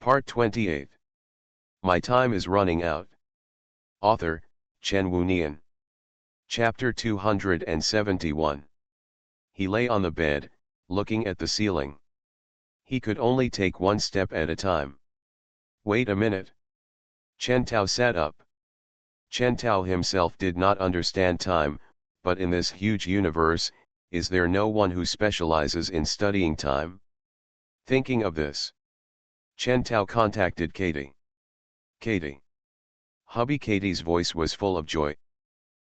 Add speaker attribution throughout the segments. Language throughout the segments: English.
Speaker 1: Part 28. My time is running out. Author, Chen Wunian. Chapter 271. He lay on the bed, looking at the ceiling. He could only take one step at a time. Wait a minute. Chen Tao sat up. Chen Tao himself did not understand time, but in this huge universe, is there no one who specializes in studying time? Thinking of this, Chen Tao contacted Katie. Katie. Hubby Katie's voice was full of joy.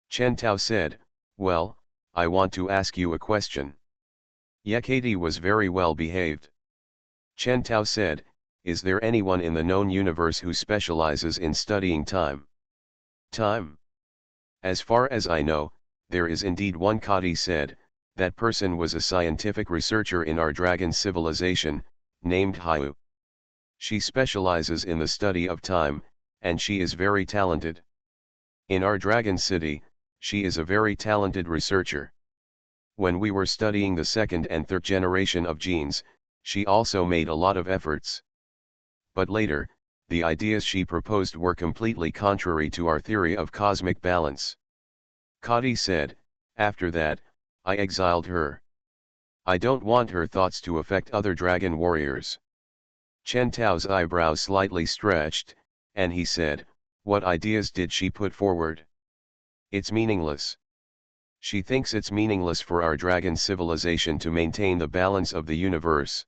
Speaker 1: Chen Tao said, "Well, I want to ask you a question." Yeah, Katie was very well behaved. Chen Tao said, "Is there anyone in the known universe who specializes in studying time?" Time? As far as I know, there is indeed one. Katie said, "That person was a scientific researcher in our dragon civilization, named Hyu. She specializes in the study of time, and she is very talented. In our dragon city, she is a very talented researcher. When we were studying the second and third generation of genes, she also made a lot of efforts. But later, the ideas she proposed were completely contrary to our theory of cosmic balance." Katie said, "After that, I exiled her. I don't want her thoughts to affect other dragon warriors." Chen Tao's eyebrows slightly stretched, and he said, "What ideas did she put forward?" "It's meaningless. She thinks it's meaningless for our dragon civilization to maintain the balance of the universe.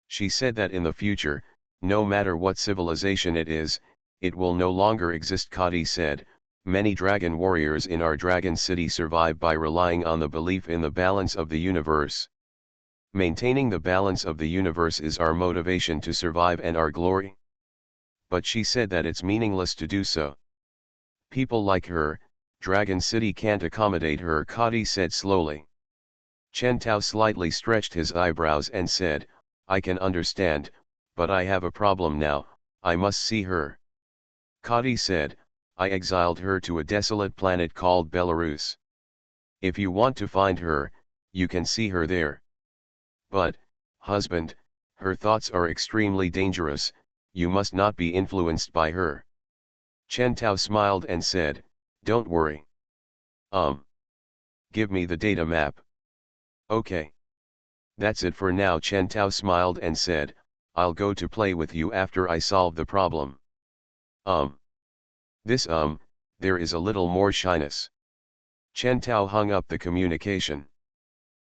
Speaker 1: She said that in the future, no matter what civilization it is, it will no longer exist." Katie said, "Many dragon warriors in our dragon city survive by relying on the belief in the balance of the universe. Maintaining the balance of the universe is our motivation to survive and our glory. But she said that it's meaningless to do so. People like her, Dragon City can't accommodate her," Katie said slowly. Chen Tao slightly stretched his eyebrows and said, "I can understand, but I have a problem now. I must see her." Katie said, "I exiled her to a desolate planet called Belarus. If you want to find her, you can see her there. But, husband, her thoughts are extremely dangerous. You must not be influenced by her." Chen Tao smiled and said, "Don't worry. Give me the data map." "Okay. That's it for now." Chen Tao smiled and said, "I'll go to play with you after I solve the problem." There is a little more shyness." Chen Tao hung up the communication.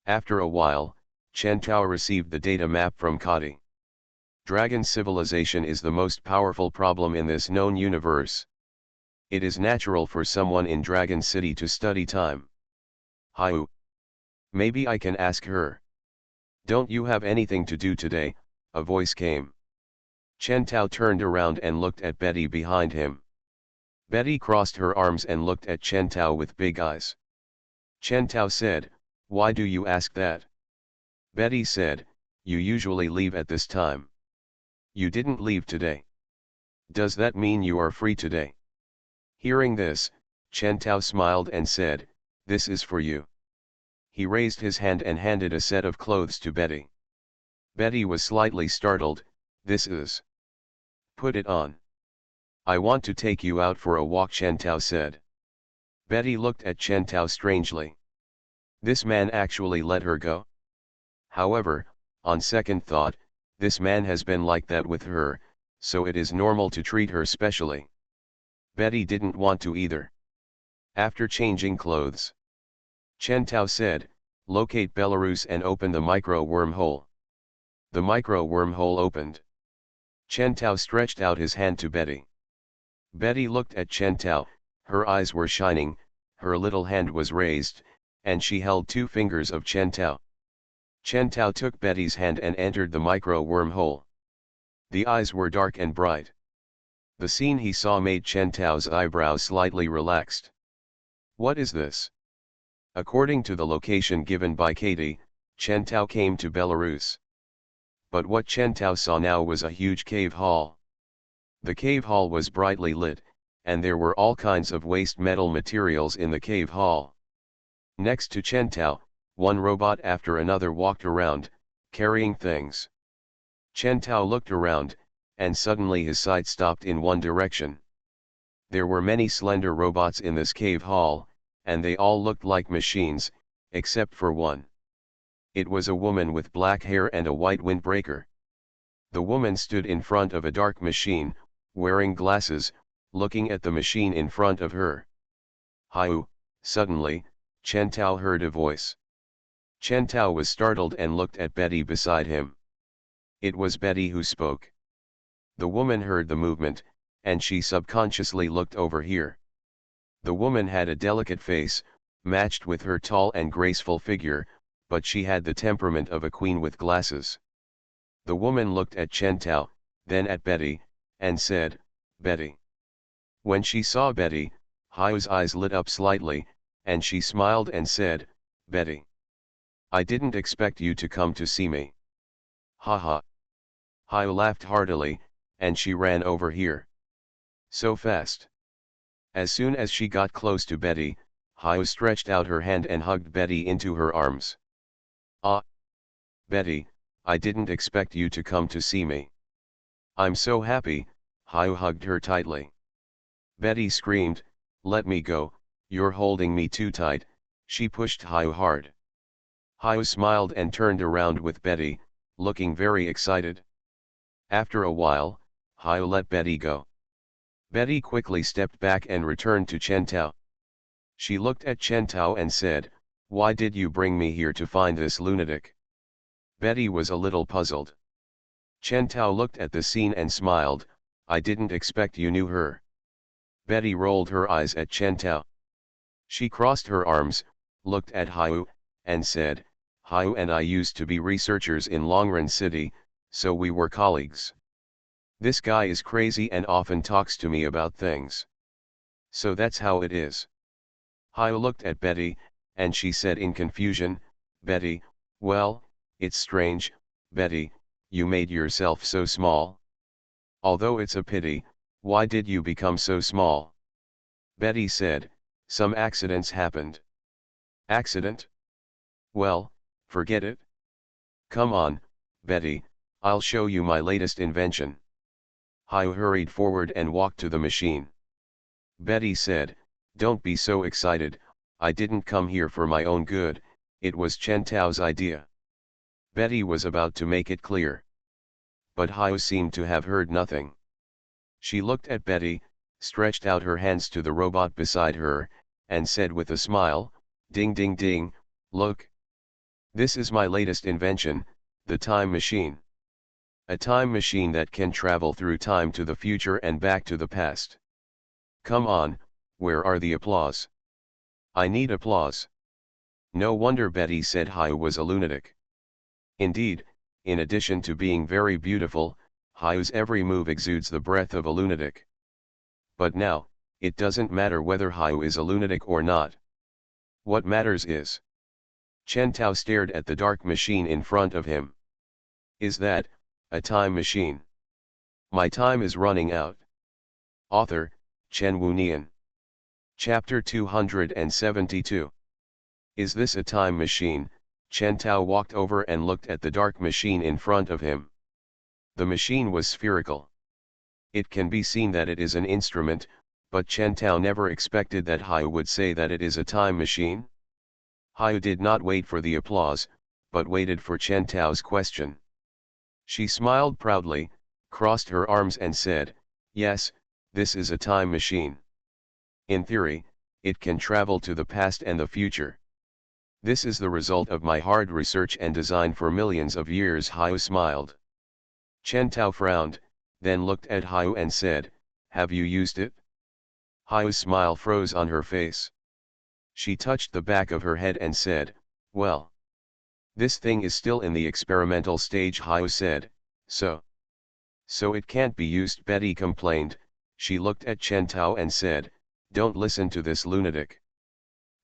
Speaker 1: After a while, Chen Tao received the data map from Katie. Dragon civilization is the most powerful problem in this known universe. It is natural for someone in Dragon City to study time. Hyu. Maybe I can ask her. "Don't you have anything to do today?" a voice came. Chen Tao turned around and looked at Betty behind him. Betty crossed her arms and looked at Chen Tao with big eyes. Chen Tao said, "Why do you ask that?" Betty said, "You usually leave at this time. You didn't leave today. Does that mean you are free today?" Hearing this, Chen Tao smiled and said, "This is for you." He raised his hand and handed a set of clothes to Betty. Betty was slightly startled. "This is..." "Put it on. I want to take you out for a walk," Chen Tao said. Betty looked at Chen Tao strangely. This man actually let her go? However, on second thought, this man has been like that with her, so it is normal to treat her specially. Betty didn't want to either. After changing clothes, Chen Tao said, "Locate Belarus and open the micro wormhole." The micro wormhole opened. Chen Tao stretched out his hand to Betty. Betty looked at Chen Tao, her eyes were shining, her little hand was raised, and she held 2 fingers of Chen Tao. Chen Tao took Betty's hand and entered the micro wormhole. The eyes were dark and bright. The scene he saw made Chen Tao's eyebrows slightly relaxed. What is this? According to the location given by Katie, Chen Tao came to Belarus. But what Chen Tao saw now was a huge cave hall. The cave hall was brightly lit, and there were all kinds of waste metal materials in the cave hall. Next to Chen Tao, one robot after another walked around, carrying things. Chen Tao looked around, and suddenly his sight stopped in one direction. There were many slender robots in this cave hall, and they all looked like machines, except for one. It was a woman with black hair and a white windbreaker. The woman stood in front of a dark machine, wearing glasses, looking at the machine in front of her. "Hiu!" Suddenly, Chen Tao heard a voice. Chen Tao was startled and looked at Betty beside him. It was Betty who spoke. The woman heard the movement, and she subconsciously looked over here. The woman had a delicate face, matched with her tall and graceful figure, but she had the temperament of a queen with glasses. The woman looked at Chen Tao, then at Betty, and said, "Betty." When she saw Betty, Hiu's eyes lit up slightly, and she smiled and said, "Betty. I didn't expect you to come to see me." "Ha ha." Hiu laughed heartily, and she ran over here. So fast. As soon as she got close to Betty, Hiu stretched out her hand and hugged Betty into her arms. "Ah! Betty, I didn't expect you to come to see me." "I'm so happy," Hiu hugged her tightly. Betty screamed, "Let me go, you're holding me too tight." She pushed Hiu hard. Hiu smiled and turned around with Betty, looking very excited. After a while, Hiu let Betty go. Betty quickly stepped back and returned to Chen Tao. She looked at Chen Tao and said, "Why did you bring me here to find this lunatic?" Betty was a little puzzled. Chen Tao looked at the scene and smiled, "I didn't expect you knew her." Betty rolled her eyes at Chen Tao. She crossed her arms, looked at Hiu, and said, "Hiu and I used to be researchers in Longren City, so we were colleagues. This guy is crazy and often talks to me about things. So that's how it is." Hiu looked at Betty, and she said in confusion, "Betty, well, it's strange, Betty, you made yourself so small. Although it's a pity, why did you become so small?" Betty said, "Some accidents happened." "Accident? Well, forget it. Come on, Betty, I'll show you my latest invention." Hiu hurried forward and walked to the machine. Betty said, "Don't be so excited, I didn't come here for my own good, it was Chen Tao's idea." Betty was about to make it clear. But Hiu seemed to have heard nothing. She looked at Betty, stretched out her hands to the robot beside her, and said with a smile, "Ding ding ding, look. This is my latest invention, the time machine. A time machine that can travel through time to the future and back to the past. Come on, where are the applause? I need applause." No wonder Betty said Hiu was a lunatic. Indeed, in addition to being very beautiful, Hiu's every move exudes the breath of a lunatic. But now, it doesn't matter whether Hiu is a lunatic or not. What matters is. Chen Tao stared at the dark machine in front of him. "Is that a time machine? My time is running out." Author, Chen Wunian. Chapter 272. Is this a time machine? Chen Tao walked over and looked at the dark machine in front of him. The machine was spherical. It can be seen that it is an instrument, but Chen Tao never expected that Hiu would say that it is a time machine. Hiu did not wait for the applause, but waited for Chen Tao's question. She smiled proudly, crossed her arms and said, "Yes, this is a time machine. In theory, it can travel to the past and the future. This is the result of my hard research and design for millions of years." Hiu smiled. Chen Tao frowned, then looked at Hiu and said, "Have you used it?" Hiu's smile froze on her face. She touched the back of her head and said, "Well, this thing is still in the experimental stage." Hiu said, So it can't be used." Betty complained. She looked at Chen Tao and said, "Don't listen to this lunatic.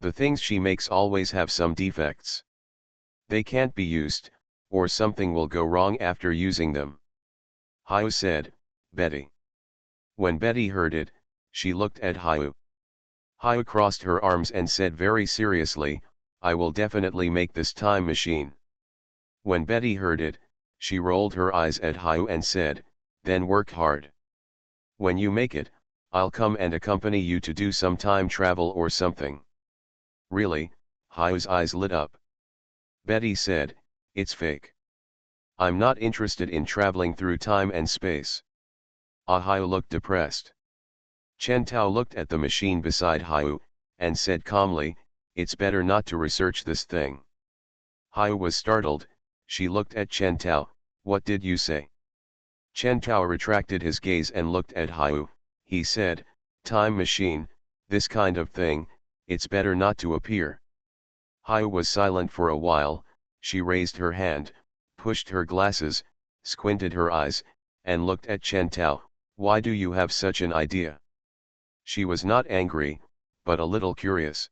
Speaker 1: The things she makes always have some defects. They can't be used, or something will go wrong after using them." Hiu said, "Betty." When Betty heard it, she looked at Hiu. Hiu crossed her arms and said very seriously, "I will definitely make this time machine." When Betty heard it, she rolled her eyes at Hiu and said, then work hard. When you make it, I'll come and accompany you to do some time travel or something. Really? Hayu's eyes lit up. Betty said, it's fake. I'm not interested in traveling through time and space. Hayu looked depressed. Chen Tao looked at the machine beside Hayu, and said calmly, it's better not to research this thing. Hayu was startled. She looked at Chen Tao. What did you say? Chen Tao retracted his gaze and looked at Hayu. He said, time machine, this kind of thing, it's better not to appear. Hayu was silent for a while. She raised her hand, pushed her glasses, squinted her eyes, and looked at Chen Tao. Why do you have such an idea? She was not angry, but a little curious.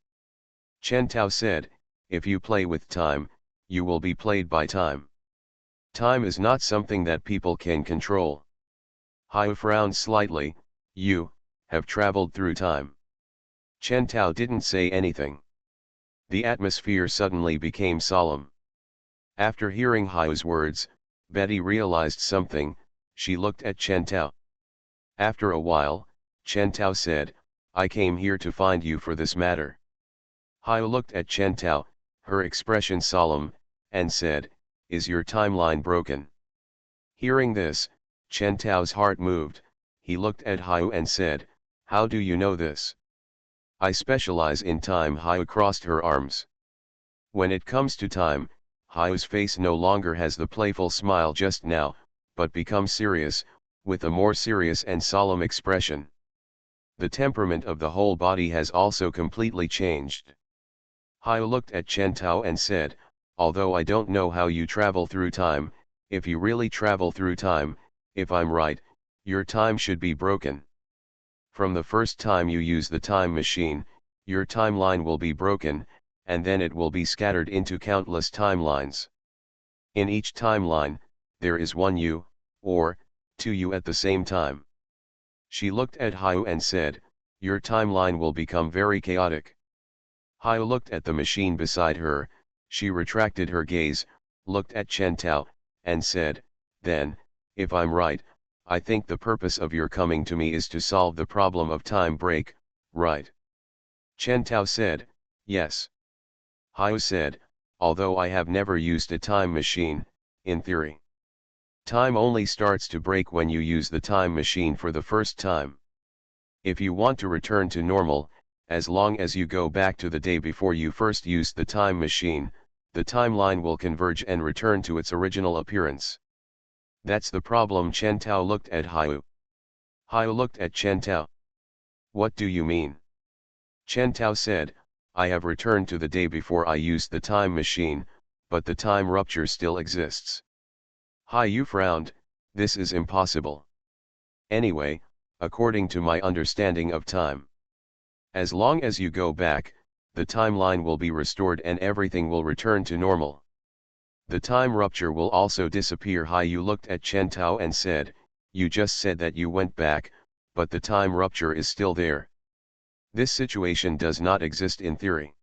Speaker 1: Chen Tao said, if you play with time, you will be played by time. Time is not something that people can control. Hayu frowned slightly. You have traveled through time. Chen Tao didn't say anything. The atmosphere suddenly became solemn. After hearing Hayu's words, Betty realized something. She looked at Chen Tao. After a while, Chen Tao said, I came here to find you for this matter. Hayu looked at Chen Tao, her expression solemn, and said, is your timeline broken? Hearing this, Chen Tao's heart moved. He looked at Hayu and said, how do you know this? I specialize in time. Hayu crossed her arms. When it comes to time, Hayu's face no longer has the playful smile just now, but becomes serious, with a more serious and solemn expression. The temperament of the whole body has also completely changed. Hayu looked at Chen Tao and said, although I don't know how you travel through time, if you really travel through time, if I'm right, your time should be broken. From the first time you use the time machine, your timeline will be broken, and then it will be scattered into countless timelines. In each timeline, there is one you, or two you at the same time. She looked at Hayu and said, your timeline will become very chaotic. Hayu looked at the machine beside her. She retracted her gaze, looked at Chen Tao, and said, then, if I'm right, I think the purpose of your coming to me is to solve the problem of time break, right? Chen Tao said, yes. Hayu said, although I have never used a time machine, in theory. Time only starts to break when you use the time machine for the first time. If you want to return to normal, as long as you go back to the day before you first used the time machine, the timeline will converge and return to its original appearance. That's the problem. Chen Tao looked at Hayu. Hayu looked at Chen Tao. What do you mean? Chen Tao said, I have returned to the day before I used the time machine, but the time rupture still exists. Hayu frowned. This is impossible. Anyway, according to my understanding of time, as long as you go back, the timeline will be restored and everything will return to normal. The time rupture will also disappear. Hayu looked at Chen Tao and said, you just said that you went back, but the time rupture is still there. This situation does not exist in theory.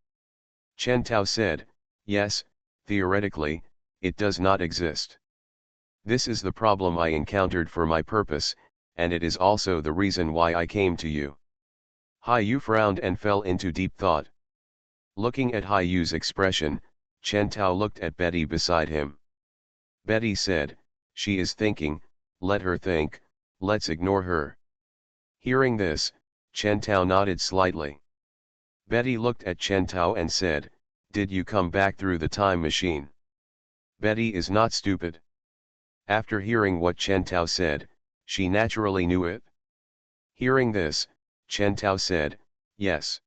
Speaker 1: Chen Tao said, yes, theoretically, it does not exist. This is the problem I encountered for my purpose, and it is also the reason why I came to you. Hayu frowned and fell into deep thought. Looking at Hayu's expression, Chen Tao looked at Betty beside him. Betty said, she is thinking, let her think, let's ignore her. Hearing this, Chen Tao nodded slightly. Betty looked at Chen Tao and said, did you come back through the time machine? Betty is not stupid. After hearing what Chen Tao said, she naturally knew it. Hearing this, Chen Tao said, yes.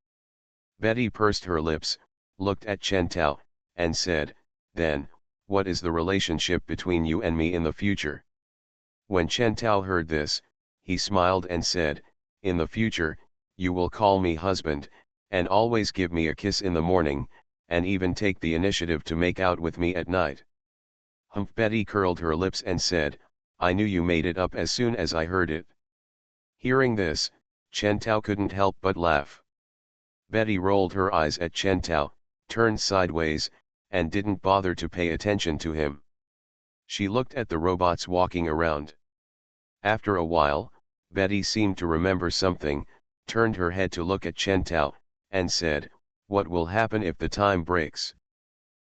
Speaker 1: Betty pursed her lips, looked at Chen Tao, and said, then, what is the relationship between you and me in the future? When Chen Tao heard this, he smiled and said, in the future, you will call me husband, and always give me a kiss in the morning, and even take the initiative to make out with me at night. Humph! Betty curled her lips and said, I knew you made it up as soon as I heard it. Hearing this, Chen Tao couldn't help but laugh. Betty rolled her eyes at Chen Tao, turned sideways, and didn't bother to pay attention to him. She looked at the robots walking around. After a while, Betty seemed to remember something, turned her head to look at Chen Tao, and said, "What will happen if the time breaks?"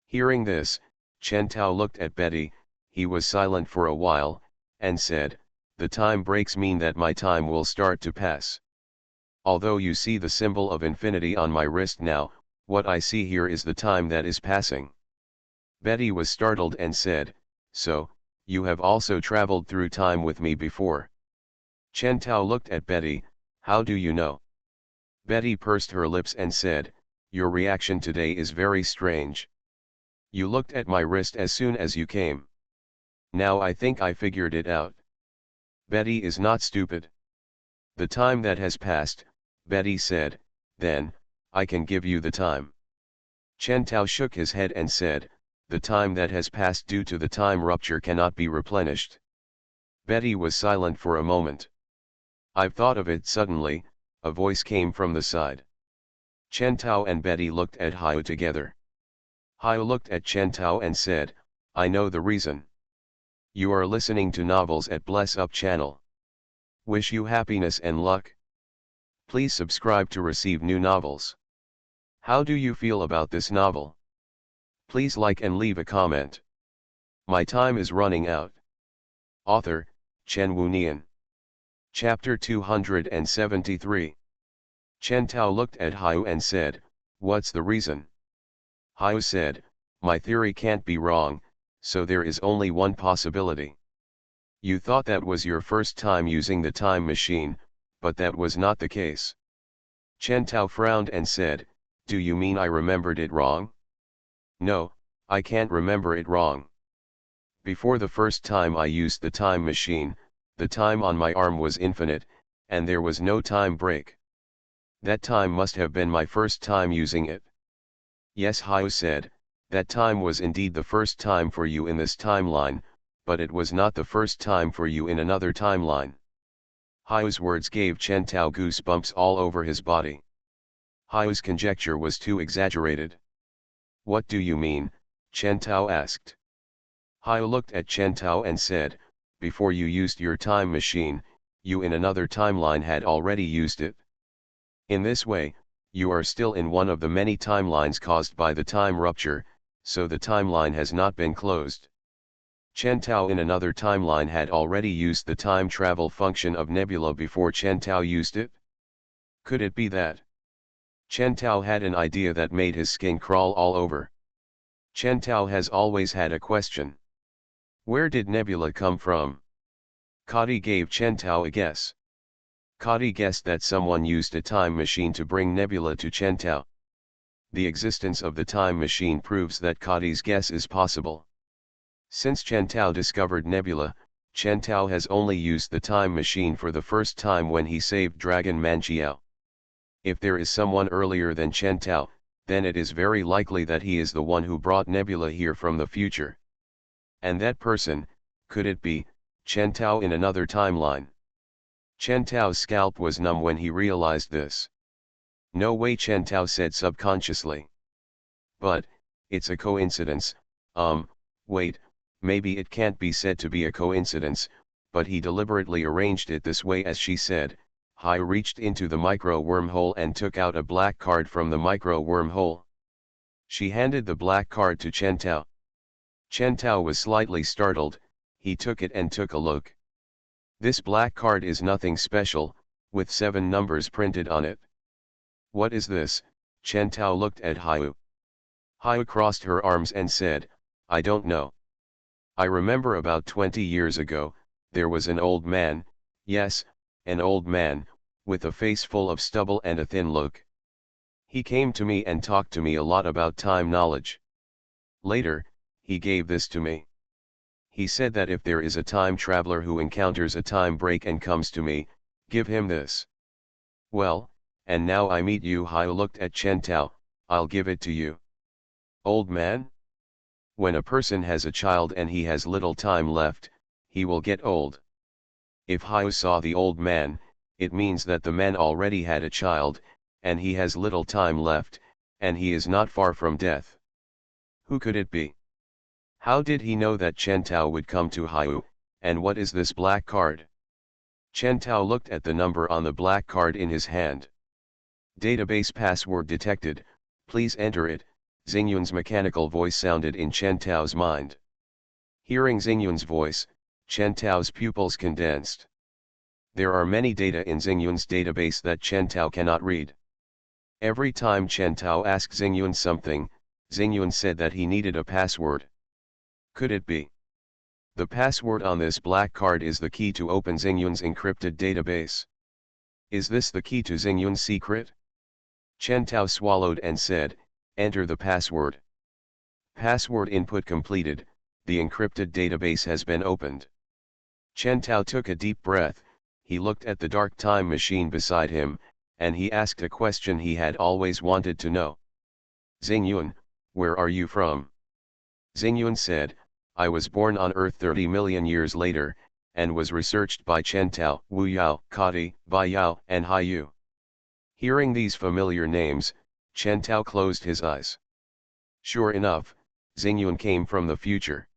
Speaker 1: Hearing this, Chen Tao looked at Betty, he was silent for a while, and said, "The time breaks mean that my time will start to pass. Although you see the symbol of infinity on my wrist now, what I see here is the time that is passing." Betty was startled and said, "So, you have also traveled through time with me before?" Chen Tao looked at Betty, "How do you know?" Betty pursed her lips and said, "Your reaction today is very strange. You looked at my wrist as soon as you came. Now I think I figured it out." Betty is not stupid. "The time that has passed," Betty said, "then, I can give you the time." Chen Tao shook his head and said, "The time that has passed due to the time rupture cannot be replenished." Betty was silent for a moment. "I've thought of it suddenly," a voice came from the side. Chen Tao and Betty looked at Haiu together. Haiu looked at Chen Tao and said, "I know the reason. You are listening to novels at Bless Up channel. Wish you happiness and luck. Please subscribe to receive new novels. How do you feel about this novel? Please like and leave a comment. My time is running out." Author, Chen Wunian. Chapter 273. Chen Tao looked at Haiu and said, "What's the reason?" Haiu said, "My theory can't be wrong, so there is only one possibility. You thought that was your first time using the time machine, but that was not the case." Chen Tao frowned and said, "Do you mean I remembered it wrong?" "No, I can't remember it wrong. Before the first time I used the time machine, the time on my arm was infinite, and there was no time break. That time must have been my first time using it." "Yes," Haiu said, "that time was indeed the first time for you in this timeline, but it was not the first time for you in another timeline." Haiu's words gave Chen Tao goosebumps all over his body. Haiu's conjecture was too exaggerated. "What do you mean?" Chen Tao asked. Haiu looked at Chen Tao and said, "Before you used your time machine, you in another timeline had already used it. In this way, you are still in one of the many timelines caused by the time rupture, so the timeline has not been closed. Chen Tao in another timeline had already used the time travel function of Nebula before Chen Tao used it? Could it be that?" Chen Tao had an idea that made his skin crawl all over. Chen Tao has always had a question. Where did Nebula come from? Kadi gave Chen Tao a guess. Kadi guessed that someone used a time machine to bring Nebula to Chen Tao. The existence of the time machine proves that Kadi's guess is possible. Since Chen Tao discovered Nebula, Chen Tao has only used the time machine for the first time when he saved Dragon Manjiao. If there is someone earlier than Chen Tao, then it is very likely that he is the one who brought Nebula here from the future. And that person, could it be, Chen Tao in another timeline? Chen Tao's scalp was numb when he realized this. "No way," Chen Tao said subconsciously. "But, it's a coincidence, wait, maybe it can't be said to be a coincidence, but he deliberately arranged it this way." As she said, Hai reached into the micro wormhole and took out a black card from the micro wormhole. She handed the black card to Chen Tao. Chen Tao was slightly startled, he took it and took a look. This black card is nothing special, with 7 numbers printed on it. "What is this?" Chen Tao looked at Haiu. Haiu crossed her arms and said, "I don't know. I remember about 20 years ago, there was an old man, yes, an old man, with a face full of stubble and a thin look. He came to me and talked to me a lot about time knowledge. Later, he gave this to me. He said that if there is a time traveler who encounters a time break and comes to me, give him this. Well, and now I meet you." Haiu looked at Chen Tao, "I'll give it to you." "Old man? When a person has a child and he has little time left, he will get old. If Haiu saw the old man, it means that the man already had a child, and he has little time left, and he is not far from death. Who could it be? How did he know that Chen Tao would come to Haiu, and what is this black card?" Chen Tao looked at the number on the black card in his hand. Database password detected, please enter it, Xingyun's mechanical voice sounded in Chen Tao's mind. Hearing Xingyun's voice, Chen Tao's pupils condensed. There are many data in Xingyun's database that Chen Tao cannot read. Every time Chen Tao asked Xingyun something, Xingyun said that he needed a password. Could it be? The password on this black card is the key to open Xingyun's encrypted database. Is this the key to Xingyun's secret? Chen Tao swallowed and said, enter the password. Password input completed, the encrypted database has been opened. Chen Tao took a deep breath, he looked at the dark time machine beside him, and he asked a question he had always wanted to know. Xingyun, where are you from? Xingyun said, I was born on Earth 30 million years later, and was researched by Chen Tao, Wu Yao, Kadi, Bai Yao, and Hai Yu. Hearing these familiar names, Chen Tao closed his eyes. Sure enough, Xingyun came from the future.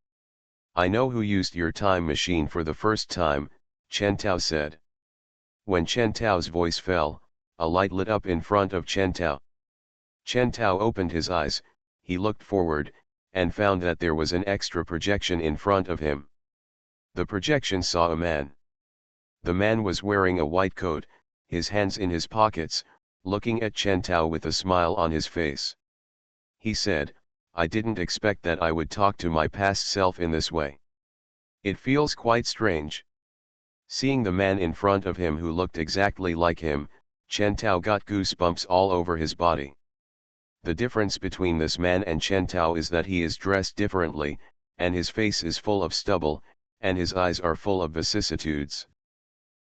Speaker 1: I know who used your time machine for the first time, Chen Tao said. When Chen Tao's voice fell, a light lit up in front of Chen Tao. Chen Tao opened his eyes, he looked forward, and found that there was an extra projection in front of him. The projection saw a man. The man was wearing a white coat, his hands in his pockets, looking at Chen Tao with a smile on his face. He said, I didn't expect that I would talk to my past self in this way. It feels quite strange. Seeing the man in front of him who looked exactly like him, Chen Tao got goosebumps all over his body. The difference between this man and Chen Tao is that he is dressed differently, and his face is full of stubble, and his eyes are full of vicissitudes.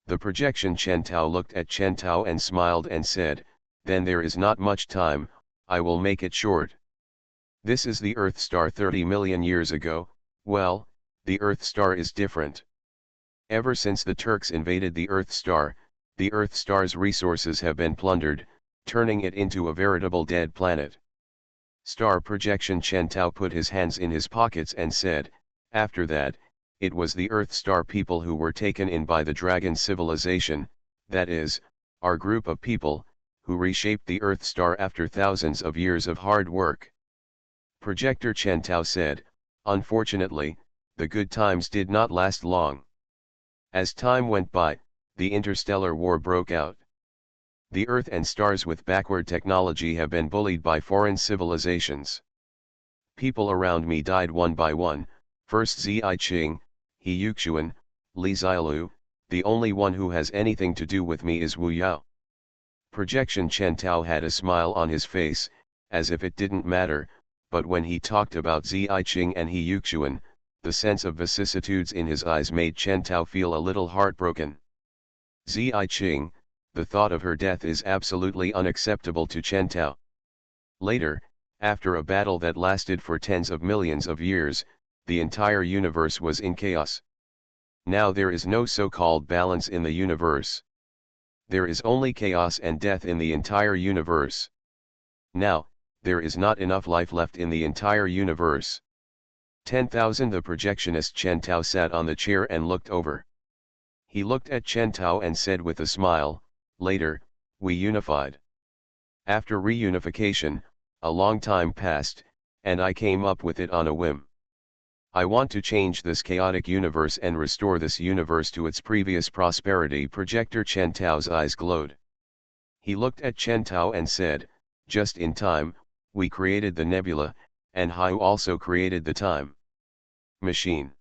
Speaker 1: The projection Chen Tao looked at Chen Tao and smiled and said, then there is not much time, I will make it short. This is the Earth star 30 million years ago, well, the Earth star is different. Ever since the Turks invaded the Earth star's resources have been plundered, turning it into a veritable dead planet. Star projection Chen Tao put his hands in his pockets and said, after that, it was the Earth star people who were taken in by the dragon civilization, that is, our group of people, who reshaped the Earth star after thousands of years of hard work. Projector Chen Tao said, unfortunately, the good times did not last long. As time went by, the interstellar war broke out. The Earth and stars with backward technology have been bullied by foreign civilizations. People around me died one by one, first Ziqing, He Yuxuan, Li Xiaolu, the only one who has anything to do with me is Wu Yao. Projection Chen Tao had a smile on his face, as if it didn't matter, but when he talked about Ziqing and He Yuxuan, the sense of vicissitudes in his eyes made Chen Tao feel a little heartbroken. Ziqing, the thought of her death is absolutely unacceptable to Chen Tao. Later, after a battle that lasted for tens of millions of years, the entire universe was in chaos. Now there is no so-called balance in the universe. There is only chaos and death in the entire universe. Now, there is not enough life left in the entire universe. 10,000 The projectionist Chen Tao sat on the chair and looked over. He looked at Chen Tao and said with a smile, later, we unified. After reunification, a long time passed, and I came up with it on a whim. I want to change this chaotic universe and restore this universe to its previous prosperity. Projector Chen Tao's eyes glowed. He looked at Chen Tao and said, just in time, we created the nebula, and Haiyu also created the time machine.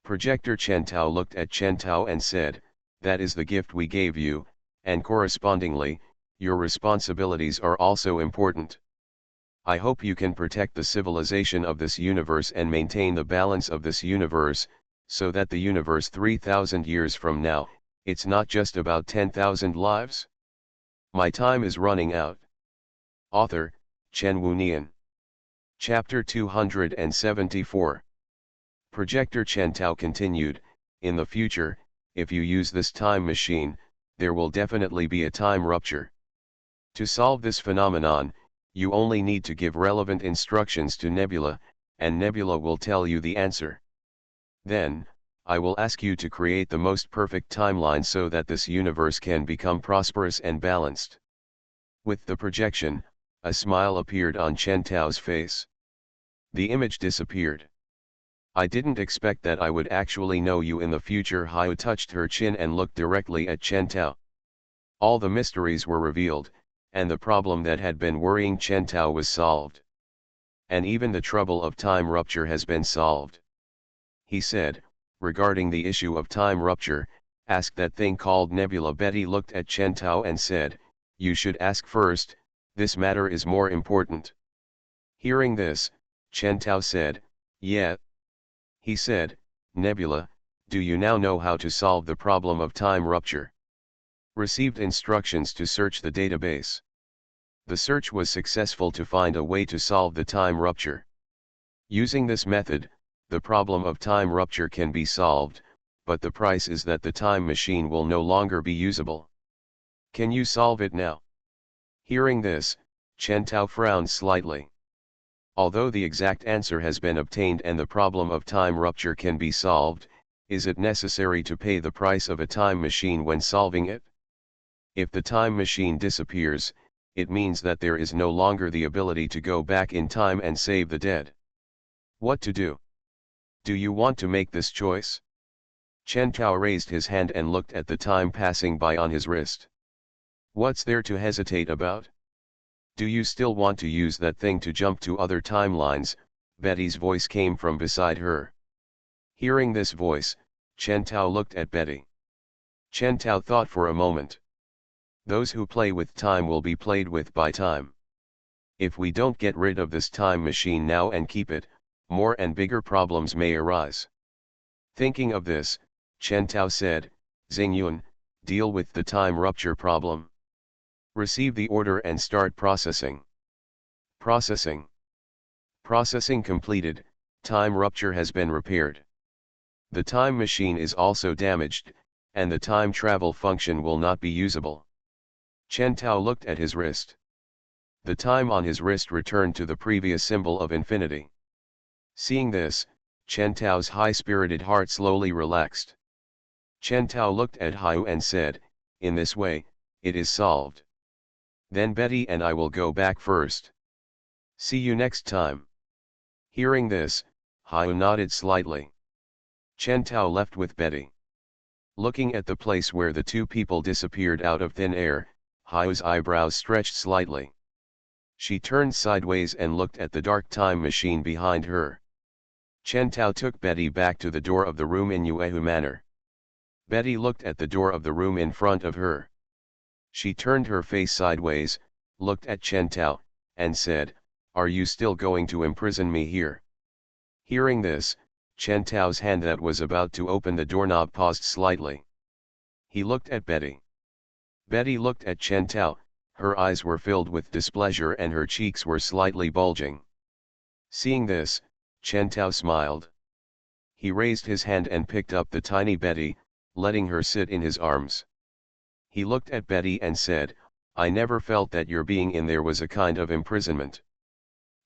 Speaker 1: Projector Chen Tao looked at Chen Tao and said, that is the gift we gave you, and correspondingly, your responsibilities are also important. I hope you can protect the civilization of this universe and maintain the balance of this universe, so that the universe 3,000 years from now, it's not just about 10,000 lives. My time is running out. Author, Chen Wunian. Chapter 274. Projector Chen Tao continued, in the future, if you use this time machine, there will definitely be a time rupture. To solve this phenomenon, you only need to give relevant instructions to Nebula, and Nebula will tell you the answer. Then, I will ask you to create the most perfect timeline so that this universe can become prosperous and balanced. With the projection, a smile appeared on Chen Tao's face. The image disappeared. I didn't expect that I would actually know you in the future. Haiyu touched her chin and looked directly at Chen Tao. All the mysteries were revealed, and the problem that had been worrying Chen Tao was solved. And even the trouble of time rupture has been solved. He said, regarding the issue of time rupture, ask that thing called nebula. Betty looked at Chen Tao and said, you should ask first, this matter is more important. Hearing this, Chen Tao said, yeah. He said, nebula, do you now know how to solve the problem of time rupture? Received instructions to search the database. The search was successful to find a way to solve the time rupture. Using this method, the problem of time rupture can be solved, but the price is that the time machine will no longer be usable. Can you solve it now? Hearing this, Chen Tao frowned slightly. Although the exact answer has been obtained and the problem of time rupture can be solved, is it necessary to pay the price of a time machine when solving it? If the time machine disappears, it means that there is no longer the ability to go back in time and save the dead. What to do? Do you want to make this choice? Chen Tao raised his hand and looked at the time passing by on his wrist. What's there to hesitate about? Do you still want to use that thing to jump to other timelines? Betty's voice came from beside her. Hearing this voice, Chen Tao looked at Betty. Chen Tao thought for a moment. Those who play with time will be played with by time. If we don't get rid of this time machine now and keep it, more and bigger problems may arise. Thinking of this, Chen Tao said, Xingyun, deal with the time rupture problem. Receive the order and start processing. Processing. Processing completed, time rupture has been repaired. The time machine is also damaged, and the time travel function will not be usable. Chen Tao looked at his wrist. The time on his wrist returned to the previous symbol of infinity. Seeing this, Chen Tao's high-spirited heart slowly relaxed. Chen Tao looked at Haiyu and said, in this way, it is solved. Then Betty and I will go back first. See you next time. Hearing this, Haiyu nodded slightly. Chen Tao left with Betty. Looking at the place where the two people disappeared out of thin air, Haiyu's eyebrows stretched slightly. She turned sideways and looked at the dark time machine behind her. Chen Tao took Betty back to the door of the room in Yuehu Manor. Betty looked at the door of the room in front of her. She turned her face sideways, looked at Chen Tao, and said, are you still going to imprison me here? Hearing this, Chen Tao's hand that was about to open the doorknob paused slightly. He looked at Betty. Betty looked at Chen Tao, her eyes were filled with displeasure and her cheeks were slightly bulging. Seeing this, Chen Tao smiled. He raised his hand and picked up the tiny Betty, letting her sit in his arms. He looked at Betty and said, I never felt that your being in there was a kind of imprisonment.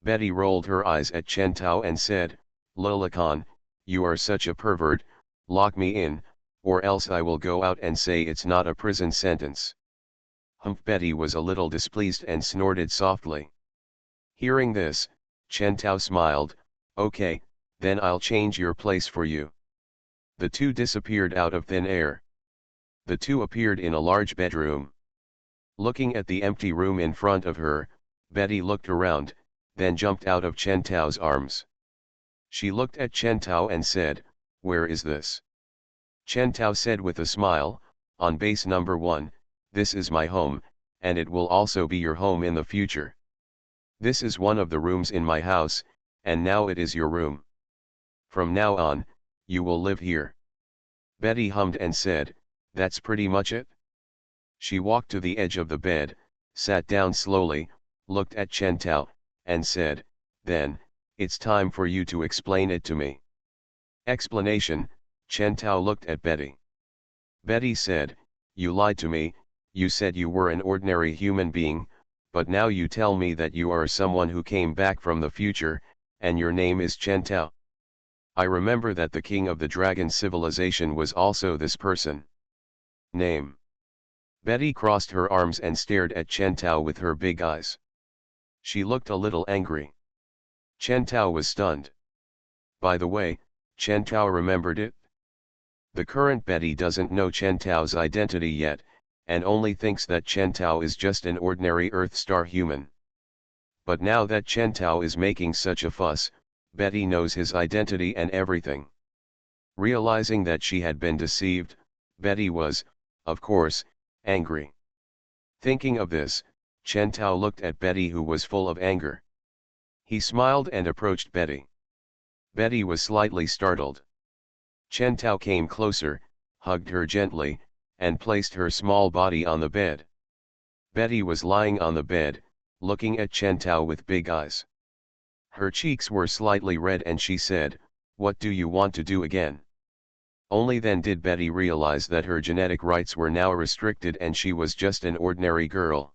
Speaker 1: Betty rolled her eyes at Chen Tao and said, Lolakan, you are such a pervert, lock me in, or else I will go out and say it's not a prison sentence. Humph. Betty was a little displeased and snorted softly. Hearing this, Chen Tao smiled, okay, then I'll change your place for you. The two disappeared out of thin air. The two appeared in a large bedroom. Looking at the empty room in front of her, Betty looked around, then jumped out of Chen Tao's arms. She looked at Chen Tao and said, where is this? Chen Tao said with a smile, on base number 1, this is my home, and it will also be your home in the future. This is one of the rooms in my house, and now it is your room. From now on, you will live here. Betty hummed and said, that's pretty much it. She walked to the edge of the bed, sat down slowly, looked at Chen Tao, and said, then, it's time for you to explain it to me. Explanation, Chen Tao looked at Betty. Betty said, you lied to me, you said you were an ordinary human being, but now you tell me that you are someone who came back from the future, and your name is Chen Tao. I remember that the king of the dragon civilization was also this person. Name. Betty crossed her arms and stared at Chen Tao with her big eyes. She looked a little angry. Chen Tao was stunned. By the way, Chen Tao remembered it. The current Betty doesn't know Chen Tao's identity yet, and only thinks that Chen Tao is just an ordinary Earth star human. But now that Chen Tao is making such a fuss, Betty knows his identity and everything. Realizing that she had been deceived, Betty was, of course, angry. Thinking of this, Chen Tao looked at Betty, who was full of anger. He smiled and approached Betty. Betty was slightly startled. Chen Tao came closer, hugged her gently, and placed her small body on the bed. Betty was lying on the bed, looking at Chen Tao with big eyes. Her cheeks were slightly red and she said, "What do you want to do again?" Only then did Betty realize that her genetic rights were now restricted and she was just an ordinary girl.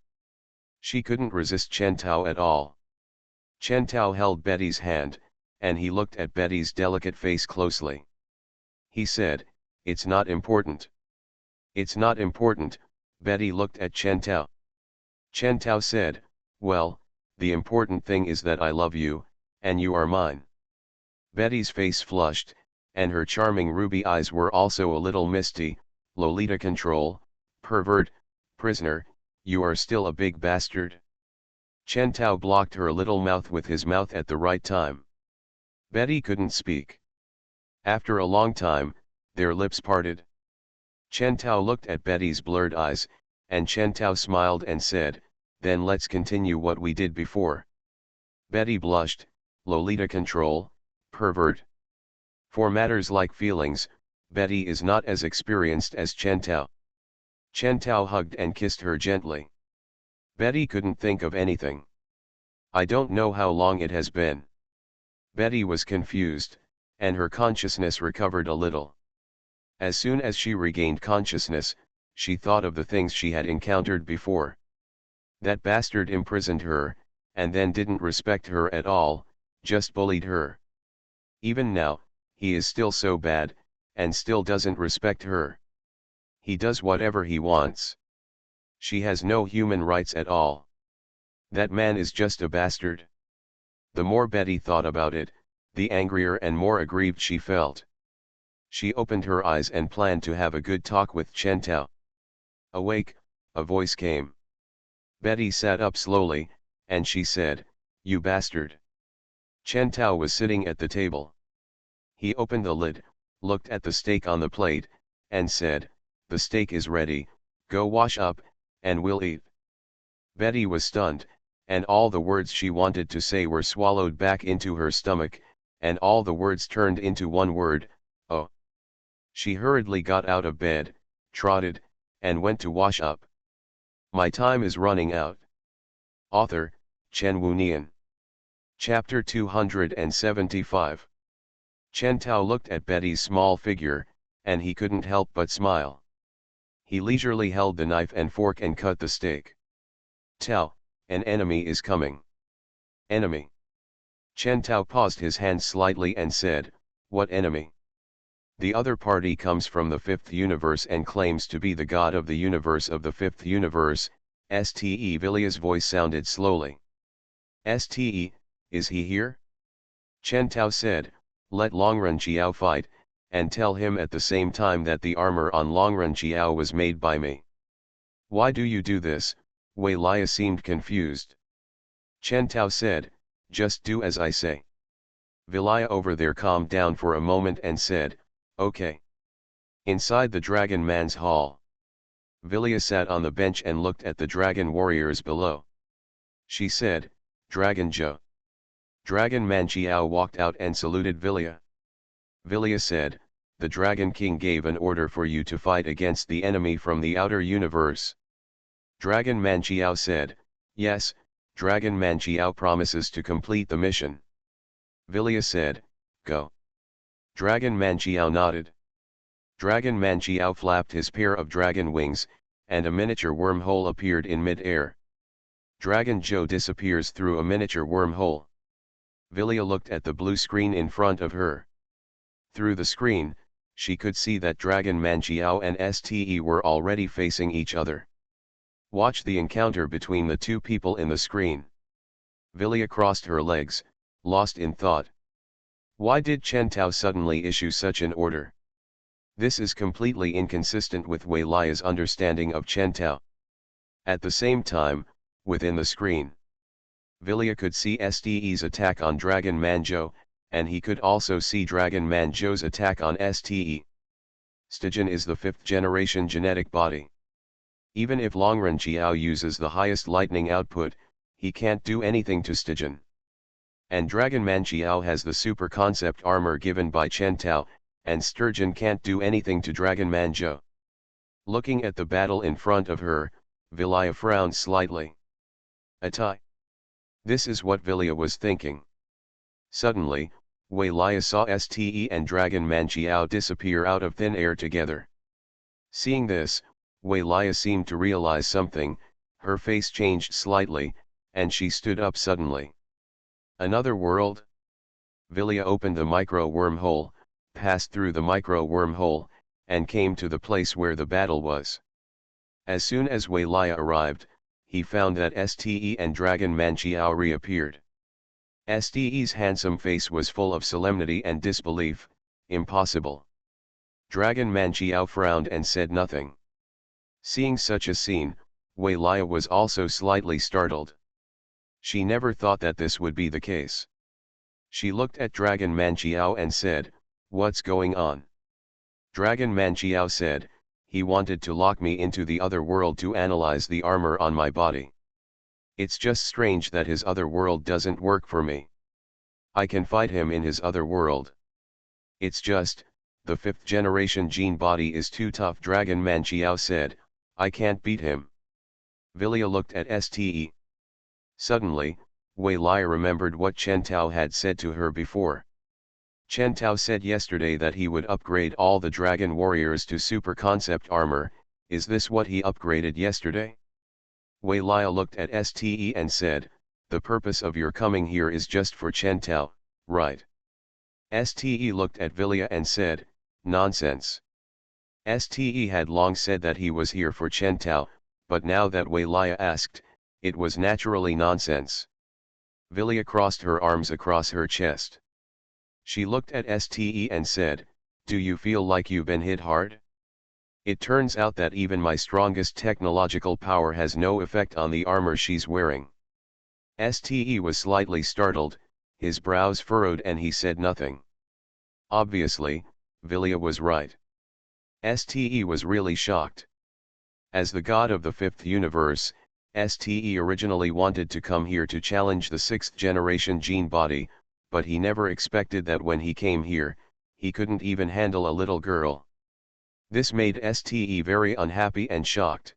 Speaker 1: She couldn't resist Chen Tao at all. Chen Tao held Betty's hand, and he looked at Betty's delicate face closely. He said, "It's not important." "It's not important," Betty looked at Chen Tao. Chen Tao said, "Well, the important thing is that I love you, and you are mine." Betty's face flushed, and her charming ruby eyes were also a little misty. "Lolita control, pervert, prisoner, you are still a big bastard." Chen Tao blocked her little mouth with his mouth at the right time. Betty couldn't speak. After a long time, their lips parted. Chen Tao looked at Betty's blurred eyes, and Chen Tao smiled and said, "Then let's continue what we did before." Betty blushed. "Lolita control, pervert." For matters like feelings, Betty is not as experienced as Chen Tao. Chen Tao hugged and kissed her gently. Betty couldn't think of anything. "I don't know how long it has been." Betty was confused, and her consciousness recovered a little. As soon as she regained consciousness, she thought of the things she had encountered before. That bastard imprisoned her, and then didn't respect her at all, just bullied her. Even now, he is still so bad, and still doesn't respect her. He does whatever he wants. She has no human rights at all. That man is just a bastard. The more Betty thought about it, the angrier and more aggrieved she felt. She opened her eyes and planned to have a good talk with Chen Tao. "Awake," a voice came. Betty sat up slowly, and she said, "You bastard." Chen Tao was sitting at the table. He opened the lid, looked at the steak on the plate, and said, "The steak is ready, go wash up, and we'll eat." Betty was stunned, and all the words she wanted to say were swallowed back into her stomach, and all the words turned into one word, "Oh." She hurriedly got out of bed, trotted, and went to wash up. My time is running out. Author, Chen Wunian. Chapter 275. Chen Tao looked at Betty's small figure, and he couldn't help but smile. He leisurely held the knife and fork and cut the steak. "Tao, an enemy is coming." "Enemy?" Chen Tao paused his hand slightly and said, "What enemy?" "The other party comes from the fifth universe and claims to be the god of the universe of the fifth universe." Ste Vilia's voice sounded slowly. "Ste, is he here?" Chen Tao said, "Let Longren Jiao fight, and tell him at the same time that the armor on Longren Jiao was made by me." "Why do you do this?" Wei Lia seemed confused. Chen Tao said, "Just do as I say." Vilia over there calmed down for a moment and said, "Okay." Inside the Dragon Man's hall, Vilia sat on the bench and looked at the dragon warriors below. She said, "Dragon Zhou." Dragon Man Jiao walked out and saluted Vilia. Vilia said, "The Dragon King gave an order for you to fight against the enemy from the outer universe." Dragon Man Jiao said, "Yes, Dragon Man Jiao promises to complete the mission." Vilia said, "Go." Dragon Man Jiao nodded. Dragon Man Jiao flapped his pair of dragon wings, and a miniature wormhole appeared in mid-air. Dragon Zhou disappears through a miniature wormhole. Vilia looked at the blue screen in front of her. Through the screen, she could see that Dragon Man Jiao and STE were already facing each other. Watch the encounter between the two people in the screen. Vilya crossed her legs, lost in thought. Why did Chen Tao suddenly issue such an order? This is completely inconsistent with Wei Lia's understanding of Chen Tao. At the same time, within the screen, Vilya could see STE's attack on Dragon Man Zhou, and he could also see Dragon Man Zhou's attack on STE. Stygian is the 5th generation genetic body. Even if Longren Jiao uses the highest lightning output, he can't do anything to Stygian. And Dragon Man Jiao has the super concept armor given by Chen Tao, and Stygian can't do anything to Dragon Man Zhou. Looking at the battle in front of her, Vilya frowned slightly. A tie. This is what Vilya was thinking. Suddenly, Wei Lia saw STE and Dragon Man Jiao disappear out of thin air together. Seeing this, Wei Lia seemed to realize something, her face changed slightly, and she stood up suddenly. Another world? Vilya opened the micro wormhole, passed through the micro wormhole, and came to the place where the battle was. As soon as Wei Lia arrived, he found that STE and Dragon Man Jiao reappeared. STE's handsome face was full of solemnity and disbelief. Impossible. Dragon Man Jiao frowned and said nothing. Seeing such a scene, Wei Lia was also slightly startled. She never thought that this would be the case. She looked at Dragon Man Jiao and said, "What's going on?" Dragon Man Jiao said, "He wanted to lock me into the other world to analyze the armor on my body. It's just strange that his other world doesn't work for me. I can fight him in his other world. It's just, the 5th generation gene body is too tough." Dragon Man Jiao said, "I can't beat him." Vilya looked at STE. Suddenly, Wei Lia remembered what Chen Tao had said to her before. Chen Tao said yesterday that he would upgrade all the dragon warriors to super concept armor. Is this what he upgraded yesterday? Wei Lia looked at STE and said, "The purpose of your coming here is just for Chen Tao, right?" STE looked at Vilya and said, "Nonsense." STE had long said that he was here for Chen Tao, but now that Wei Lia asked, it was naturally nonsense. Vilya crossed her arms across her chest. She looked at STE and said, "Do you feel like you've been hit hard? It turns out that even my strongest technological power has no effect on the armor she's wearing." STE was slightly startled, his brows furrowed, and he said nothing. Obviously, Vilya was right. STE was really shocked. As the god of the 5th universe, STE originally wanted to come here to challenge the 6th generation gene body, but he never expected that when he came here, he couldn't even handle a little girl. This made STE very unhappy and shocked.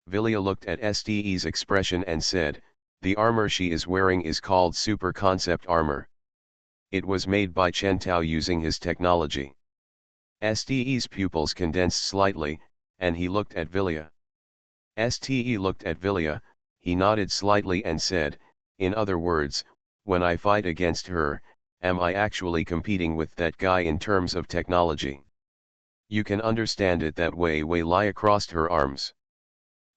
Speaker 1: Vilya looked at STE's expression and said, "The armor she is wearing is called Super Concept Armor. It was made by Chen Tao using his technology." STE's pupils condensed slightly, and he looked at Vilya. STE looked at Vilya, he nodded slightly and said, "In other words, when I fight against her, am I actually competing with that guy in terms of technology? You can understand it that way." Wei Lia crossed her arms.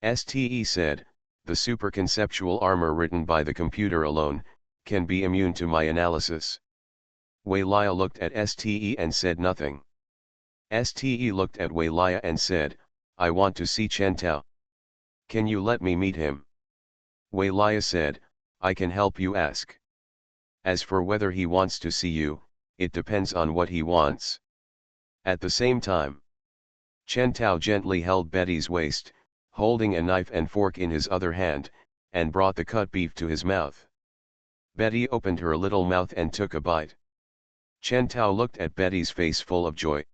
Speaker 1: STE said, "The super conceptual armor written by the computer alone, can be immune to my analysis." Wei Lia looked at STE and said nothing. STE looked at Wei Lia and said, "I want to see Chen Tao. Can you let me meet him?" Wei Lia said, "I can help you ask. As for whether he wants to see you, it depends on what he wants." At the same time, Chen Tao gently held Betty's waist, holding a knife and fork in his other hand, and brought the cut beef to his mouth. Betty opened her little mouth and took a bite. Chen Tao looked at Betty's face full of joy.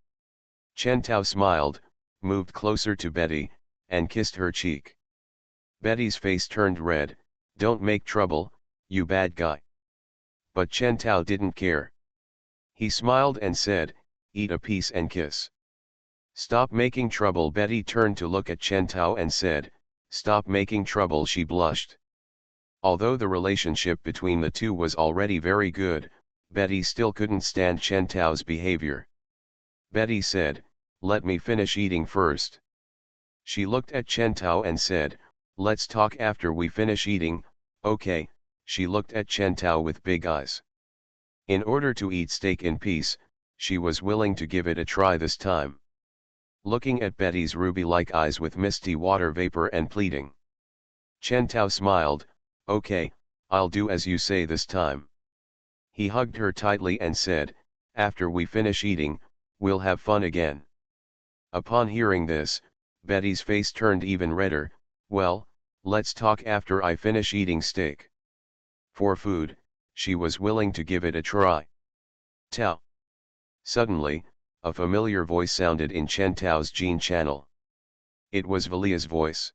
Speaker 1: Chen Tao smiled, moved closer to Betty, and kissed her cheek. Betty's face turned red. "Don't make trouble, you bad guy." But Chen Tao didn't care. He smiled and said, "Eat a piece and kiss." "Stop making trouble." Betty turned to look at Chen Tao and said, "Stop making trouble." She blushed. Although the relationship between the two was already very good, Betty still couldn't stand Chen Tao's behavior. Betty said, "Let me finish eating first." She looked at Chen Tao and said, "Let's talk after we finish eating." Okay, she looked at Chen Tao with big eyes. In order to eat steak in peace, she was willing to give it a try this time. Looking at Betty's ruby-like eyes with misty water vapor and pleading, Chen Tao smiled, "Okay, I'll do as you say this time." He hugged her tightly and said, "After we finish eating, we'll have fun again." Upon hearing this, Betty's face turned even redder. "Well, let's talk after I finish eating steak." For food, she was willing to give it a try. Tao. Suddenly, a familiar voice sounded in Chen Tao's gene channel. It was Valia's voice.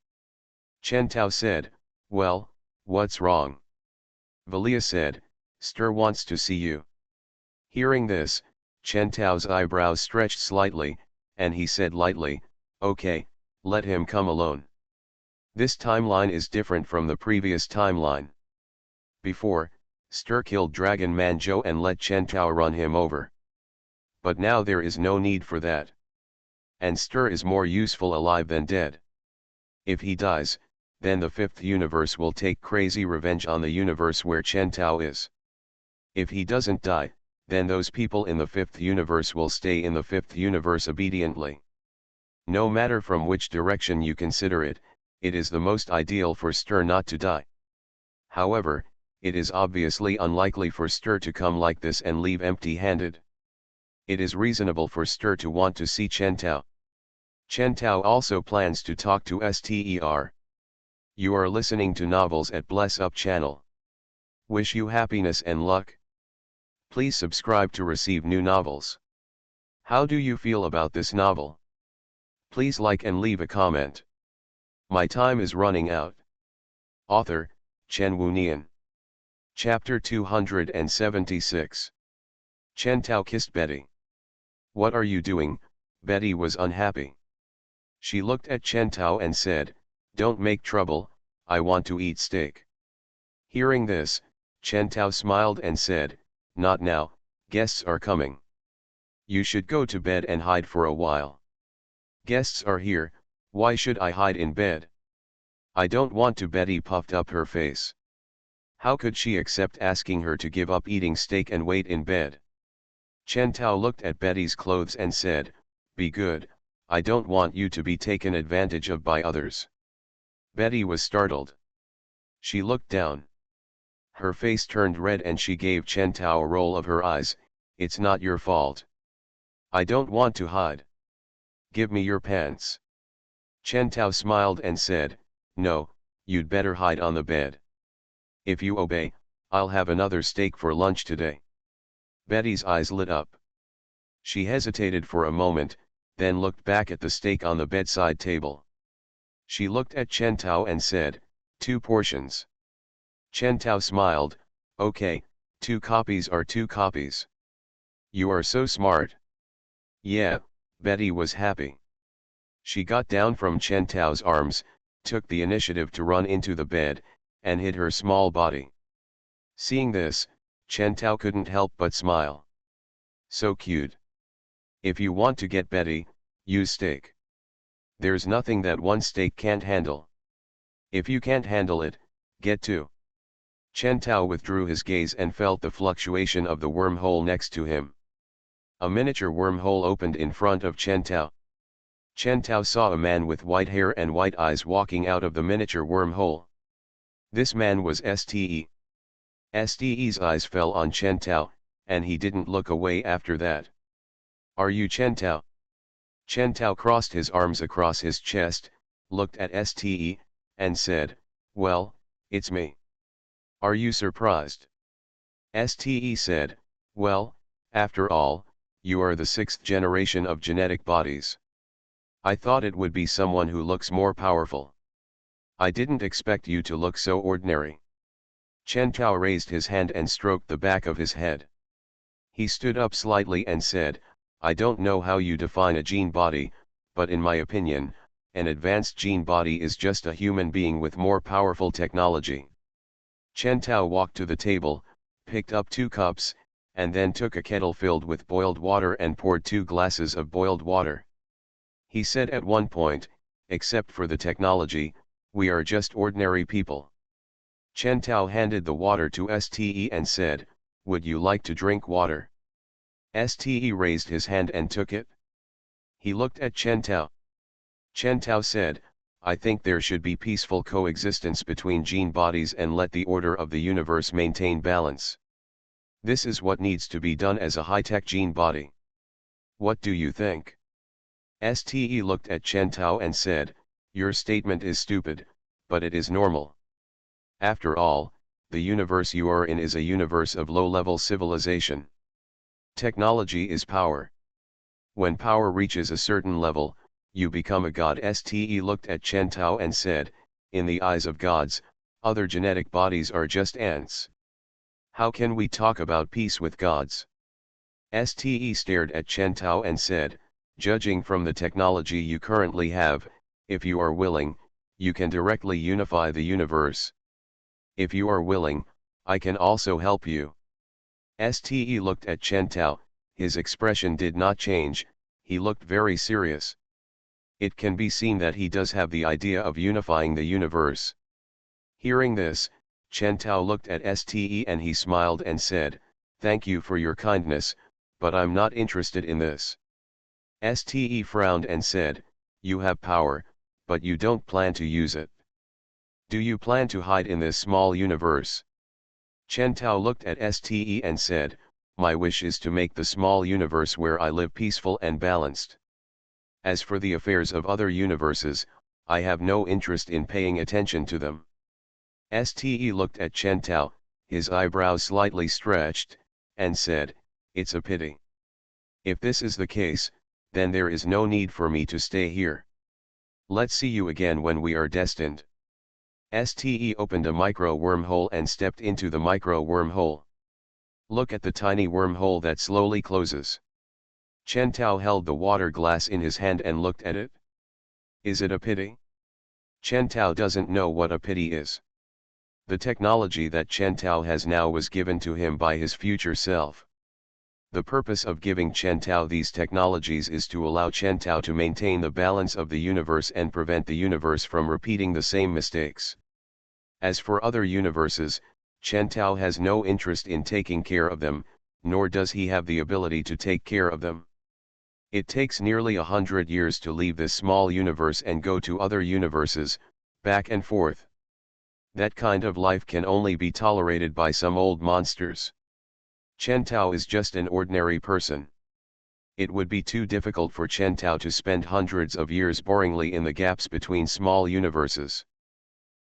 Speaker 1: Chen Tao said, "Well, what's wrong?" Valia said, "Stir wants to see you." Hearing this, Chen Tao's eyebrows stretched slightly, and he said lightly, "Okay, let him come alone." This timeline is different from the previous timeline. Before, Stir killed Dragon Man Zhou and let Chen Tao run him over. But now there is no need for that. And Stir is more useful alive than dead. If he dies, then the fifth universe will take crazy revenge on the universe where Chen Tao is. If he doesn't die, then those people in the fifth universe will stay in the fifth universe obediently. No matter from which direction you consider it, it is the most ideal for Stir not to die. However, it is obviously unlikely for Stir to come like this and leave empty-handed. It is reasonable for Stir to want to see Chen Tao. Chen Tao also plans to talk to Ster. You are listening to Novels at Bless Up channel. Wish you happiness and luck. Please subscribe to receive new novels. How do you feel about this novel? Please like and leave a comment. My time is running out. Author, Chen Wunian. Chapter 276. Chen Tao kissed Betty. "What are you doing?" Betty was unhappy. She looked at Chen Tao and said, "Don't make trouble, I want to eat steak." Hearing this, Chen Tao smiled and said, "Not now, guests are coming. You should go to bed and hide for a while." "Guests are here, why should I hide in bed?" "I don't want to." Betty puffed up her face. How could she accept asking her to give up eating steak and wait in bed? Chen Tao looked at Betty's clothes and said, "Be good, I don't want you to be taken advantage of by others." Betty was startled. She looked down. Her face turned red and she gave Chen Tao a roll of her eyes. "It's not your fault. I don't want to hide. Give me your pants." Chen Tao smiled and said, "No, you'd better hide on the bed. If you obey, I'll have another steak for lunch today." Betty's eyes lit up. She hesitated for a moment, then looked back at the steak on the bedside table. She looked at Chen Tao and said, "2 portions." Chen Tao smiled, "Okay, 2 copies are 2 copies. You are so smart." Yeah, Betty was happy. She got down from Chen Tao's arms, took the initiative to run into the bed, and hid her small body. Seeing this, Chen Tao couldn't help but smile. So cute. If you want to get Betty, use steak. There's nothing that one steak can't handle. If you can't handle it, get 2. Chen Tao withdrew his gaze and felt the fluctuation of the wormhole next to him. A miniature wormhole opened in front of Chen Tao. Chen Tao saw a man with white hair and white eyes walking out of the miniature wormhole. This man was Ste. Ste's eyes fell on Chen Tao, and he didn't look away after that. "Are you Chen Tao?" Chen Tao crossed his arms across his chest, looked at Ste, and said, "Well, it's me. Are you surprised?" Ste said, "Well, after all, you are the 6th generation of genetic bodies. I thought it would be someone who looks more powerful. I didn't expect you to look so ordinary." Chen Tao raised his hand and stroked the back of his head. He stood up slightly and said, "I don't know how you define a gene body, but in my opinion, an advanced gene body is just a human being with more powerful technology." Chen Tao walked to the table, picked up 2 cups, and then took a kettle filled with boiled water and poured 2 glasses of boiled water. He said at one point, "Except for the technology, we are just ordinary people." Chen Tao handed the water to Ste and said, "Would you like to drink water?" Ste raised his hand and took it. He looked at Chen Tao. Chen Tao said, "I think there should be peaceful coexistence between gene bodies and let the order of the universe maintain balance. This is what needs to be done as a high-tech gene body. What do you think?" Ste looked at Chen Tao and said, "Your statement is stupid, but it is normal. After all, the universe you are in is a universe of low-level civilization. Technology is power. When power reaches a certain level, you become a god." Ste looked at Chen Tao and said, "In the eyes of gods, other genetic bodies are just ants. How can we talk about peace with gods?" Ste stared at Chen Tao and said, "Judging from the technology you currently have, if you are willing, you can directly unify the universe. If you are willing, I can also help you." Ste looked at Chen Tao, his expression did not change, he looked very serious. It can be seen that he does have the idea of unifying the universe. Hearing this, Chen Tao looked at Ste and he smiled and said, "Thank you for your kindness, but I'm not interested in this." Ste frowned and said, "You have power, but you don't plan to use it. Do you plan to hide in this small universe?" Chen Tao looked at Ste and said, "My wish is to make the small universe where I live peaceful and balanced. As for the affairs of other universes, I have no interest in paying attention to them." Ste looked at Chen Tao, his eyebrows slightly stretched, and said, "It's a pity. If this is the case, then there is no need for me to stay here. Let's see you again when we are destined." Ste opened a micro wormhole and stepped into the micro wormhole. Look at the tiny wormhole that slowly closes. Chen Tao held the water glass in his hand and looked at it. Is it a pity? Chen Tao doesn't know what a pity is. The technology that Chen Tao has now was given to him by his future self. The purpose of giving Chen Tao these technologies is to allow Chen Tao to maintain the balance of the universe and prevent the universe from repeating the same mistakes. As for other universes, Chen Tao has no interest in taking care of them, nor does he have the ability to take care of them. It takes nearly 100 years to leave this small universe and go to other universes, back and forth. That kind of life can only be tolerated by some old monsters. Chen Tao is just an ordinary person. It would be too difficult for Chen Tao to spend hundreds of years boringly in the gaps between small universes.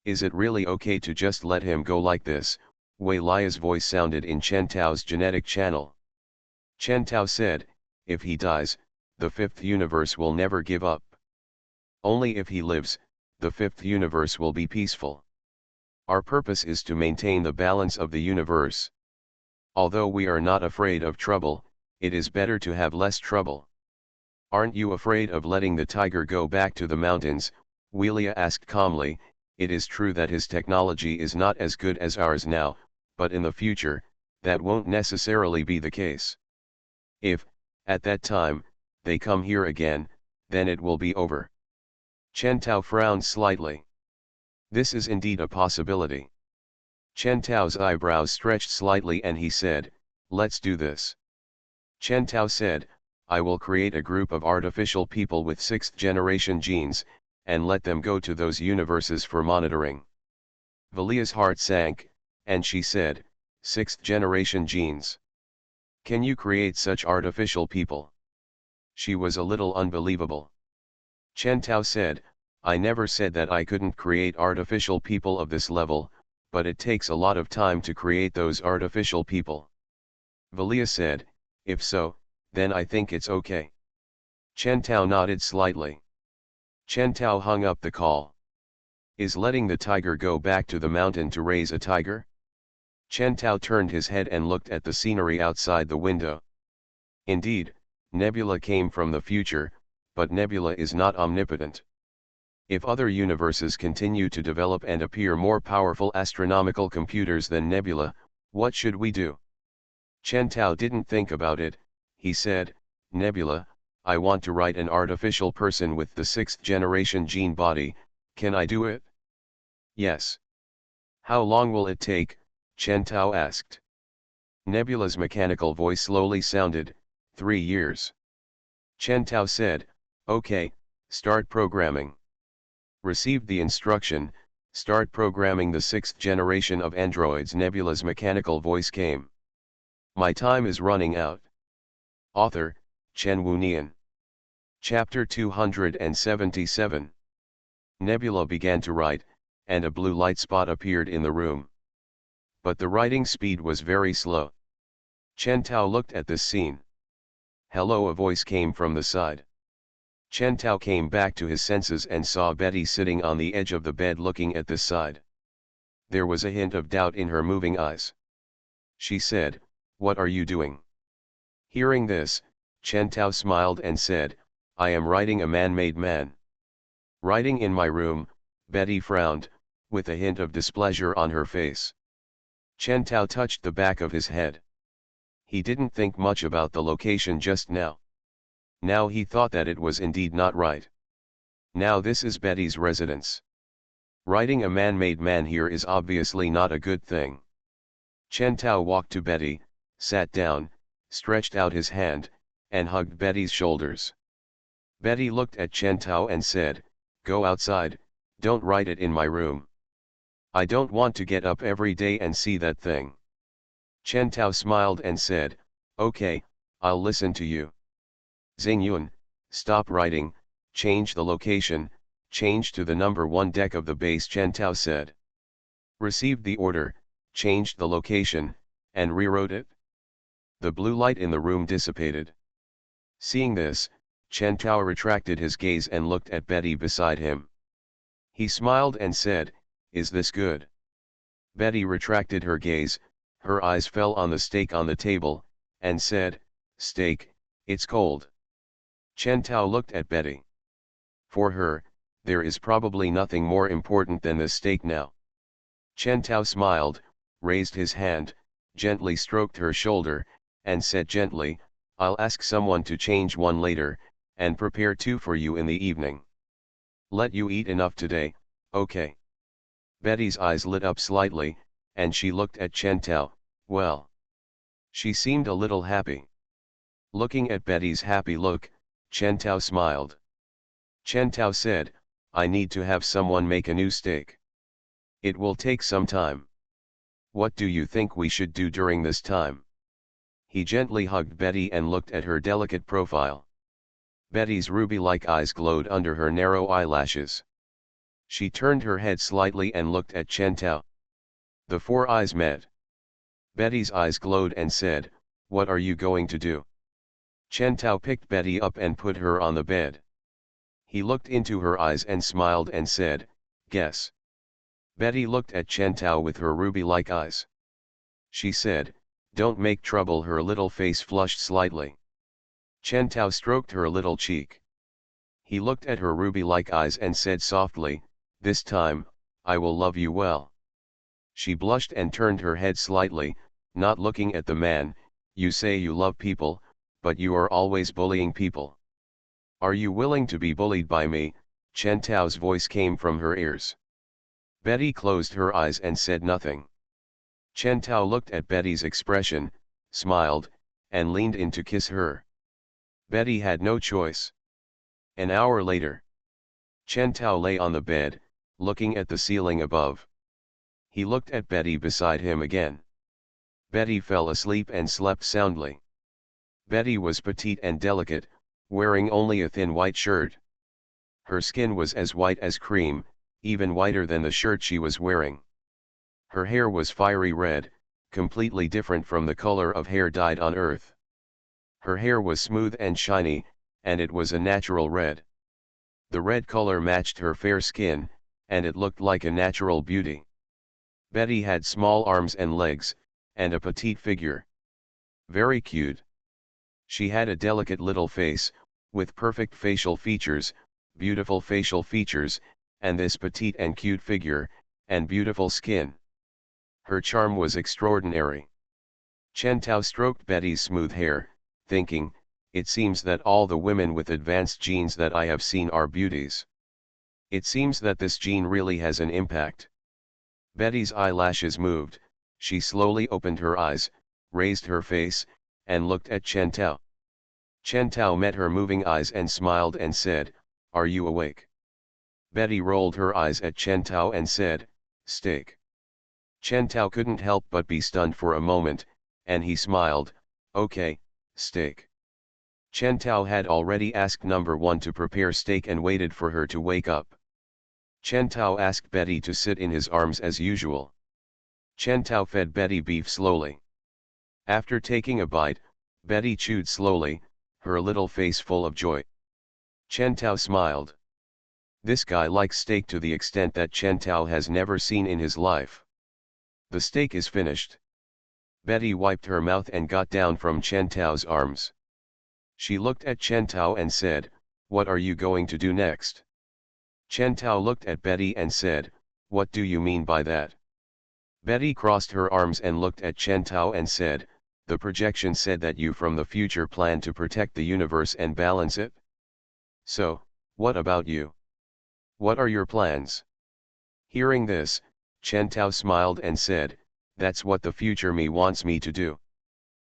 Speaker 1: Is it really okay to just let him go like this? Wei Lia's voice sounded in Chen Tao's genetic channel. Chen Tao said, "If he dies, the fifth universe will never give up. Only if he lives, the fifth universe will be peaceful. Our purpose is to maintain the balance of the universe. Although we are not afraid of trouble, it is better to have less trouble." "Aren't you afraid of letting the tiger go back to the mountains?" Welia asked calmly. "It is true that his technology is not as good as ours now, but in the future, that won't necessarily be the case. If, at that time, they come here again, then it will be over." Chen Tao frowned slightly. This is indeed a possibility. Chen Tao's eyebrows stretched slightly and he said, "Let's do this." Chen Tao said, "I will create a group of artificial people with 6th-generation genes, and let them go to those universes for monitoring." Valia's heart sank, and she said, 6th-generation genes. Can you create such artificial people?" She was a little unbelievable. Chen Tao said, "I never said that I couldn't create artificial people of this level, but it takes a lot of time to create those artificial people." Valia said, "If so, then I think it's okay." Chen Tao nodded slightly. Chen Tao hung up the call. Is letting the tiger go back to the mountain to raise a tiger? Chen Tao turned his head and looked at the scenery outside the window. Indeed, Nebula came from the future, but Nebula is not omnipotent. If other universes continue to develop and appear more powerful astronomical computers than Nebula, what should we do? Chen Tao didn't think about it, he said, Nebula, I want to write an artificial person with the 6th generation gene body, can I do it? Yes. How long will it take? Chen Tao asked. Nebula's mechanical voice slowly sounded, 3 years. Chen Tao said, okay, start programming. Received the instruction, start programming the 6th generation of androids. Nebula's mechanical voice came. My time is running out. Author, Chen Wunian. Chapter 277. Nebula began to write, and a blue light spot appeared in the room. But the writing speed was very slow. Chen Tao looked at this scene. Hello, a voice came from the side. Chen Tao came back to his senses and saw Betty sitting on the edge of the bed looking at this side. There was a hint of doubt in her moving eyes. She said, what are you doing? Hearing this, Chen Tao smiled and said, I am writing a man-made man. Writing in my room, Betty frowned, with a hint of displeasure on her face. Chen Tao touched the back of his head. He didn't think much about the location just now. Now he thought that it was indeed not right. Now this is Betty's residence. Writing a man-made man here is obviously not a good thing. Chen Tao walked to Betty, sat down, stretched out his hand, and hugged Betty's shoulders. Betty looked at Chen Tao and said, go outside, don't write it in my room. I don't want to get up every day and see that thing. Chen Tao smiled and said, okay, I'll listen to you. Xingyun, stop writing, change the location, change to the number 1 deck of the base. Chen Tao said. Received the order, changed the location, and rewrote it. The blue light in the room dissipated. Seeing this, Chen Tao retracted his gaze and looked at Betty beside him. He smiled and said, is this good? Betty retracted her gaze, her eyes fell on the steak on the table, and said, steak, it's cold. Chen Tao looked at Betty. For her, there is probably nothing more important than this steak now. Chen Tao smiled, raised his hand, gently stroked her shoulder, and said gently, I'll ask someone to change one later, and prepare 2 for you in the evening. Let you eat enough today, okay? Betty's eyes lit up slightly, and she looked at Chen Tao, well. She seemed a little happy. Looking at Betty's happy look, Chen Tao smiled. Chen Tao said, I need to have someone make a new steak. It will take some time. What do you think we should do during this time? He gently hugged Betty and looked at her delicate profile. Betty's ruby-like eyes glowed under her narrow eyelashes. She turned her head slightly and looked at Chen Tao. The 4 eyes met. Betty's eyes glowed and said, what are you going to do? Chen Tao picked Betty up and put her on the bed. He looked into her eyes and smiled and said, guess. Betty looked at Chen Tao with her ruby-like eyes. She said, don't make trouble. Her little face flushed slightly. Chen Tao stroked her little cheek. He looked at her ruby-like eyes and said softly, this time, I will love you well. She blushed and turned her head slightly, not looking at the man. You say you love people, but you are always bullying people. Are you willing to be bullied by me? Chen Tao's voice came from her ears. Betty closed her eyes and said nothing. Chen Tao looked at Betty's expression, smiled, and leaned in to kiss her. Betty had no choice. An hour later. Chen Tao lay on the bed, looking at the ceiling above. He looked at Betty beside him again. Betty fell asleep and slept soundly. Betty was petite and delicate, wearing only a thin white shirt. Her skin was as white as cream, even whiter than the shirt she was wearing. Her hair was fiery red, completely different from the color of hair dyed on Earth. Her hair was smooth and shiny, and it was a natural red. The red color matched her fair skin, and it looked like a natural beauty. Betty had small arms and legs, and a petite figure. Very cute. She had a delicate little face, with perfect facial features, beautiful facial features, and this petite and cute figure, and beautiful skin. Her charm was extraordinary. Chen Tao stroked Betty's smooth hair, thinking, it seems that all the women with advanced genes that I have seen are beauties. It seems that this gene really has an impact. Betty's eyelashes moved, she slowly opened her eyes, raised her face, and looked at Chen Tao. Chen Tao met her moving eyes and smiled and said, "Are you awake?" Betty rolled her eyes at Chen Tao and said, "Steak." Chen Tao couldn't help but be stunned for a moment, and he smiled, "Okay, steak." Chen Tao had already asked number 1 to prepare steak and waited for her to wake up. Chen Tao asked Betty to sit in his arms as usual. Chen Tao fed Betty beef slowly. After taking a bite, Betty chewed slowly, her little face full of joy. Chen Tao smiled. This guy likes steak to the extent that Chen Tao has never seen in his life. The steak is finished. Betty wiped her mouth and got down from Chen Tao's arms. She looked at Chen Tao and said, "What are you going to do next?" Chen Tao looked at Betty and said, "What do you mean by that?" Betty crossed her arms and looked at Chen Tao and said, "The projection said that you from the future plan to protect the universe and balance it. So, what about you? What are your plans?" Hearing this, Chen Tao smiled and said, "That's what the future me wants me to do.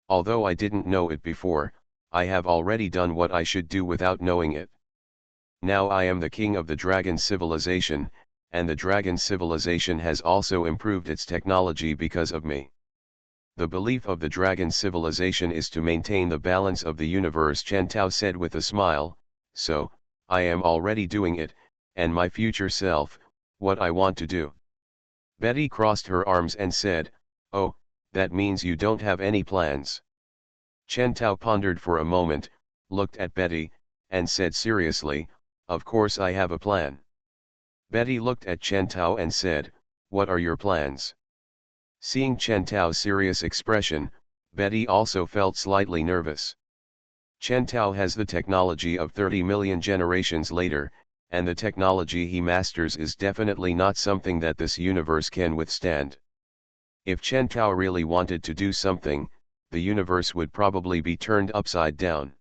Speaker 1: Although I didn't know it before, I have already done what I should do without knowing it. Now I am the king of the dragon civilization, and the dragon civilization has also improved its technology because of me. The belief of the dragon civilization is to maintain the balance of the universe," Chen Tao said with a smile, "so, I am already doing it, and my future self, what I want to do." Betty crossed her arms and said, "Oh, that means you don't have any plans." Chen Tao pondered for a moment, looked at Betty, and said seriously, "Of course I have a plan." Betty looked at Chen Tao and said, "What are your plans?" Seeing Chen Tao's serious expression, Betty also felt slightly nervous. Chen Tao has the technology of 30 million generations later, and the technology he masters is definitely not something that this universe can withstand. If Chen Tao really wanted to do something, the universe would probably be turned upside down.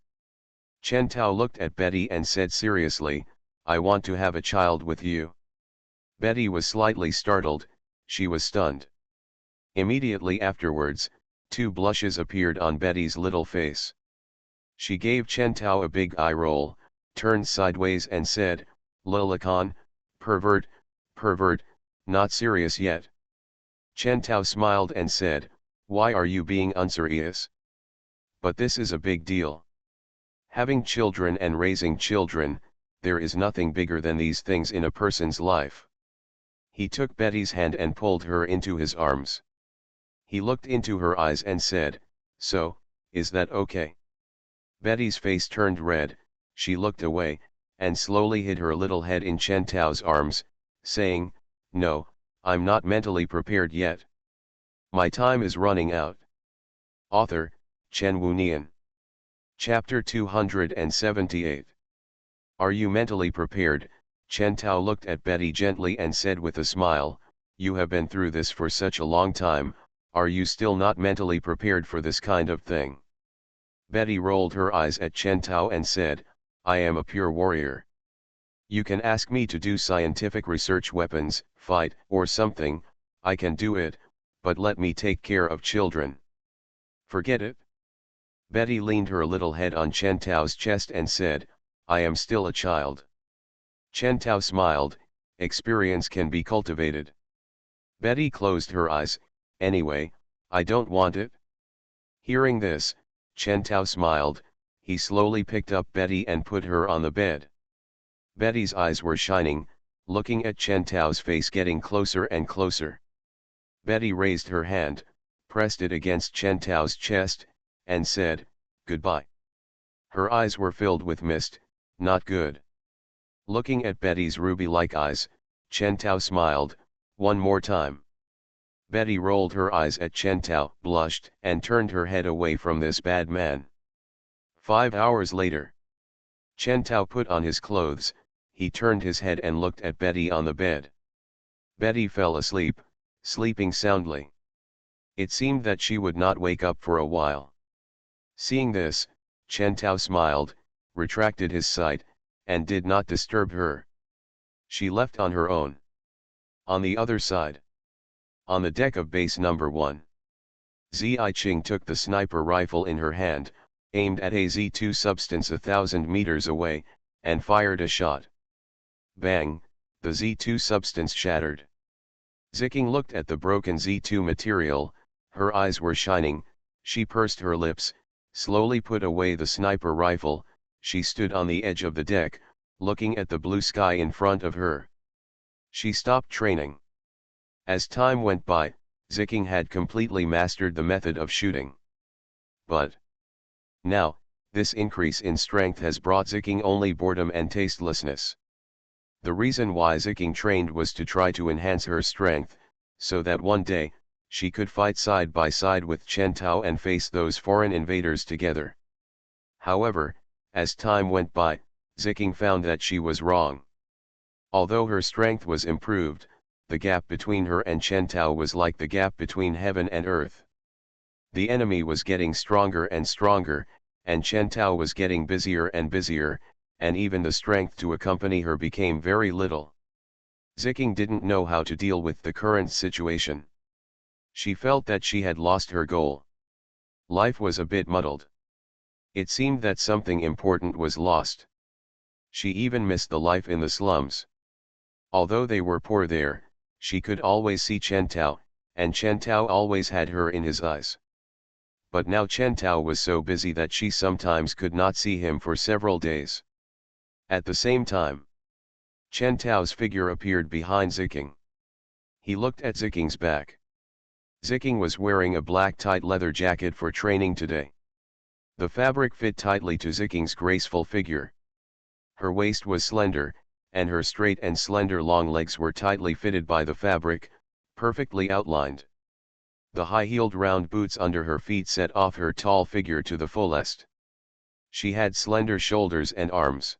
Speaker 1: Chen Tao looked at Betty and said seriously, "I want to have a child with you." Betty was slightly startled, she was stunned. Immediately afterwards, 2 blushes appeared on Betty's little face. She gave Chen Tao a big eye roll, turned sideways and said, "Lilican, pervert, pervert, not serious yet." Chen Tao smiled and said, "Why are you being unserious? But this is a big deal. Having children and raising children, there is nothing bigger than these things in a person's life." He took Betty's hand and pulled her into his arms. He looked into her eyes and said, "So, is that okay?" Betty's face turned red, she looked away, and slowly hid her little head in Chen Tao's arms, saying, "No, I'm not mentally prepared yet. My time is running out." Author, Chen Wunian. Chapter 278. Are you mentally prepared? Chen Tao looked at Betty gently and said with a smile, "You have been through this for such a long time, are you still not mentally prepared for this kind of thing?" Betty rolled her eyes at Chen Tao and said, "I am a pure warrior. You can ask me to do scientific research, weapons, fight, or something, I can do it, but let me take care of children. Forget it." Betty leaned her little head on Chen Tao's chest and said, "I am still a child." Chen Tao smiled, "Experience can be cultivated." Betty closed her eyes, "Anyway, I don't want it." Hearing this, Chen Tao smiled, he slowly picked up Betty and put her on the bed. Betty's eyes were shining, looking at Chen Tao's face getting closer and closer. Betty raised her hand, pressed it against Chen Tao's chest, and said, "Goodbye." Her eyes were filled with mist, not good. Looking at Betty's ruby-like eyes, Chen Tao smiled, "One more time." Betty rolled her eyes at Chen Tao, blushed, and turned her head away from this bad man. 5 hours later. Chen Tao put on his clothes, he turned his head and looked at Betty on the bed. Betty fell asleep, sleeping soundly. It seemed that she would not wake up for a while. Seeing this, Chen Tao smiled, retracted his sight, and did not disturb her. She left on her own. On the other side, on the deck of base number 1, Zicheng took the sniper rifle in her hand, aimed at a Z2 substance 1,000 meters away, and fired a shot. Bang, the Z2 substance shattered. Zicheng looked at the broken Z2 material, her eyes were shining, she pursed her lips, slowly put away the sniper rifle, she stood on the edge of the deck, looking at the blue sky in front of her. She stopped training. As time went by, Zicheng had completely mastered the method of shooting. But now, this increase in strength has brought Zicheng only boredom and tastelessness. The reason why Zicheng trained was to try to enhance her strength, so that one day, she could fight side by side with Chen Tao and face those foreign invaders together. However, as time went by, Zicheng found that she was wrong. Although her strength was improved, the gap between her and Chen Tao was like the gap between heaven and earth. The enemy was getting stronger and stronger, and Chen Tao was getting busier and busier, and even the strength to accompany her became very little. Zicheng didn't know how to deal with the current situation. She felt that she had lost her goal. Life was a bit muddled. It seemed that something important was lost. She even missed the life in the slums. Although they were poor there, she could always see Chen Tao, and Chen Tao always had her in his eyes. But now Chen Tao was so busy that she sometimes could not see him for several days. At the same time, Chen Tao's figure appeared behind Zicheng. He looked at Zicheng's back. Zicheng was wearing a black tight leather jacket for training today. The fabric fit tightly to Zicheng's graceful figure. Her waist was slender, and her straight and slender long legs were tightly fitted by the fabric, perfectly outlined. The high-heeled round boots under her feet set off her tall figure to the fullest. She had slender shoulders and arms.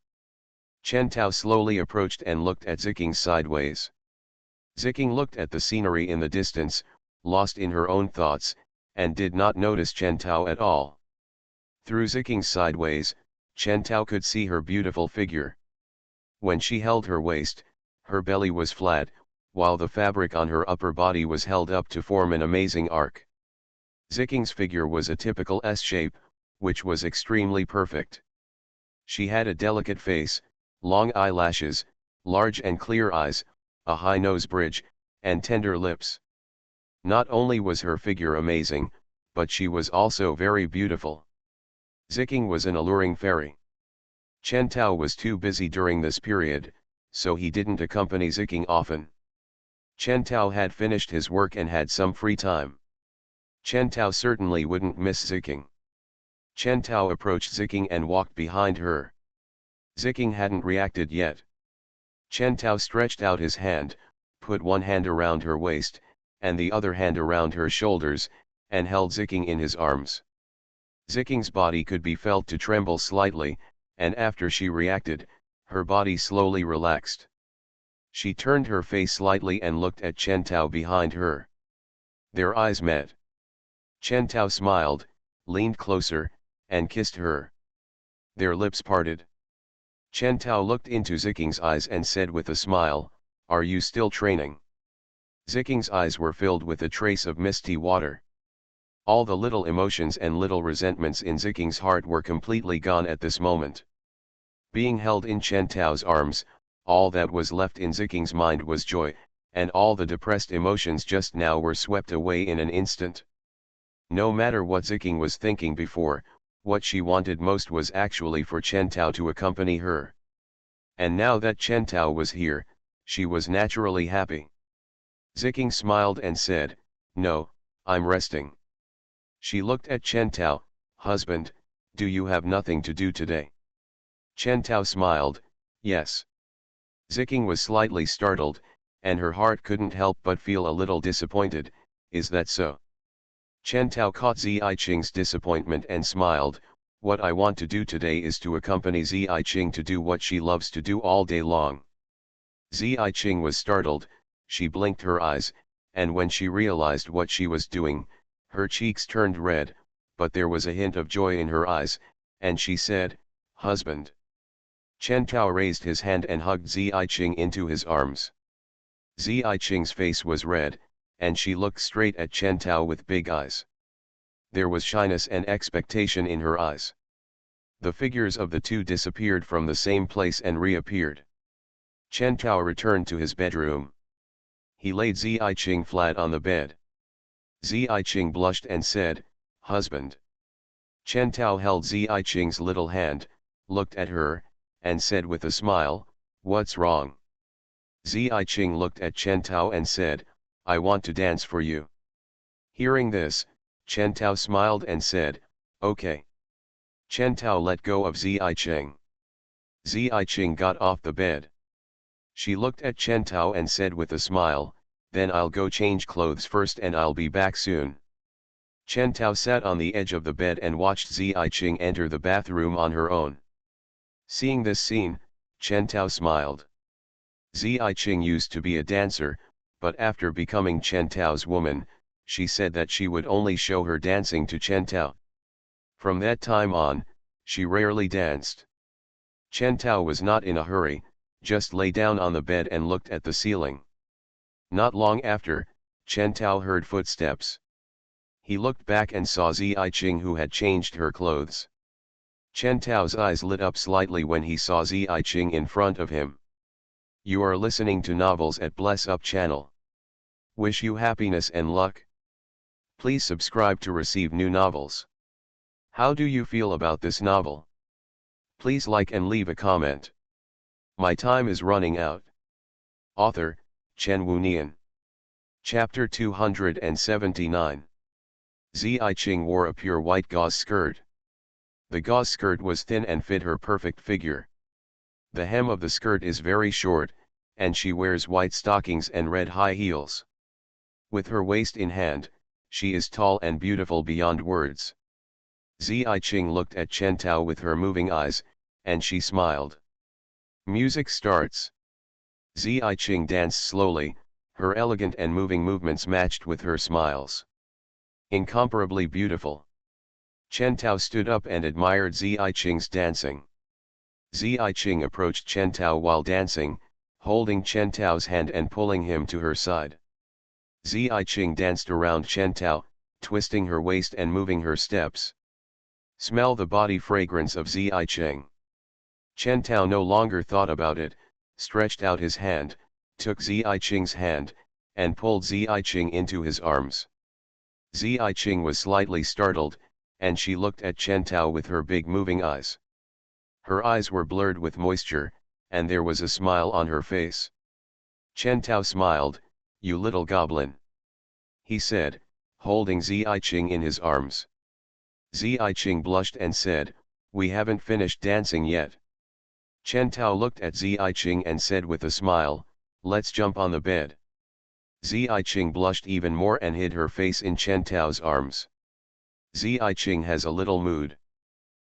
Speaker 1: Chen Tao slowly approached and looked at Zicheng sideways. Zicheng looked at the scenery in the distance, lost in her own thoughts, and did not notice Chen Tao at all. Through Zicheng's sideways, Chen Tao could see her beautiful figure. When she held her waist, her belly was flat, while the fabric on her upper body was held up to form an amazing arc. Zicheng's figure was a typical S shape, which was extremely perfect. She had a delicate face, long eyelashes, large and clear eyes, a high nose bridge, and tender lips. Not only was her figure amazing, but she was also very beautiful. Zicheng was an alluring fairy. Chen Tao was too busy during this period, so he didn't accompany Zicheng often. Chen Tao had finished his work and had some free time. Chen Tao certainly wouldn't miss Zicheng. Chen Tao approached Zicheng and walked behind her. Zicheng hadn't reacted yet. Chen Tao stretched out his hand, put one hand around her waist, and the other hand around her shoulders, and held Zicheng in his arms. Zicheng's body could be felt to tremble slightly, and after she reacted, her body slowly relaxed. She turned her face slightly and looked at Chen Tao behind her. Their eyes met. Chen Tao smiled, leaned closer, and kissed her. Their lips parted. Chen Tao looked into Zicheng's eyes and said with a smile, "Are you still training?" Zicheng's eyes were filled with a trace of misty water. All the little emotions and little resentments in Zicheng's heart were completely gone at this moment. Being held in Chen Tao's arms, all that was left in Zicheng's mind was joy, and all the depressed emotions just now were swept away in an instant. No matter what Zicheng was thinking before, what she wanted most was actually for Chen Tao to accompany her. And now that Chen Tao was here, she was naturally happy. Zicheng smiled and said, "No, I'm resting." She looked at Chen Tao, "Husband, do you have nothing to do today?" Chen Tao smiled, "Yes." Zicheng was slightly startled, and her heart couldn't help but feel a little disappointed. "Is that so?" Chen Tao caught Zicheng's disappointment and smiled, "What I want to do today is to accompany Zicheng to do what she loves to do all day long." Zicheng was startled, she blinked her eyes, and when she realized what she was doing, Her cheeks turned red, but there was a hint of joy in her eyes, and she said, "Husband." Chen Tao raised his hand and hugged Zicheng into his arms. Zicheng's face was red, and she looked straight at Chen Tao with big eyes. There was shyness and expectation in her eyes. The figures of the two disappeared from the same place and reappeared. Chen Tao returned to his bedroom. He laid Zicheng flat on the bed. Zicheng blushed and said, "Husband." Chen Tao held Zicheng's little hand, looked at her, and said with a smile, "What's wrong?" Zicheng looked at Chen Tao and said, "I want to dance for you." Hearing this, Chen Tao smiled and said, "Okay." Chen Tao let go of Zicheng. Zicheng got off the bed. She looked at Chen Tao and said with a smile, "Then I'll go change clothes first and I'll be back soon." Chen Tao sat on the edge of the bed and watched Zicheng enter the bathroom on her own. Seeing this scene, Chen Tao smiled. Zicheng used to be a dancer, but after becoming Chen Tao's woman, she said that she would only show her dancing to Chen Tao. From that time on, she rarely danced. Chen Tao was not in a hurry, just lay down on the bed and looked at the ceiling. Not long after, Chen Tao heard footsteps. He looked back and saw Zicheng, who had changed her clothes. Chen Tao's eyes lit up slightly when he saw Zicheng in front of him. You are listening to Novels at Bless Up channel. Wish you happiness and luck. Please subscribe to receive new novels. How do you feel about this novel? Please like and leave a comment. My time is running out. Author, Chen Wunian. Chapter 279. Zicheng wore a pure white gauze skirt. The gauze skirt was thin and fit her perfect figure. The hem of the skirt is very short, and she wears white stockings and red high heels. With her waist in hand, she is tall and beautiful beyond words. Zicheng looked at Chen Tao with her moving eyes, and she smiled. Music starts. Zicheng danced slowly, her elegant and moving movements matched with her smiles. Incomparably beautiful. Chen Tao stood up and admired Zicheng's dancing. Zicheng approached Chen Tao while dancing, holding Chen Tao's hand and pulling him to her side. Zicheng danced around Chen Tao, twisting her waist and moving her steps. Smell the body fragrance of Zicheng. Chen Tao no longer thought about it, stretched out his hand, took Zicheng's hand, and pulled Zicheng into his arms. Zicheng was slightly startled, and she looked at Chen Tao with her big moving eyes. Her eyes were blurred with moisture, and there was a smile on her face. Chen Tao smiled, "You little goblin," he said, holding Zicheng in his arms. Zicheng blushed and said, "We haven't finished dancing yet." Chen Tao looked at Zicheng and said with a smile, "Let's jump on the bed." Zicheng blushed even more and hid her face in Chen Tao's arms. Zicheng has a little mood.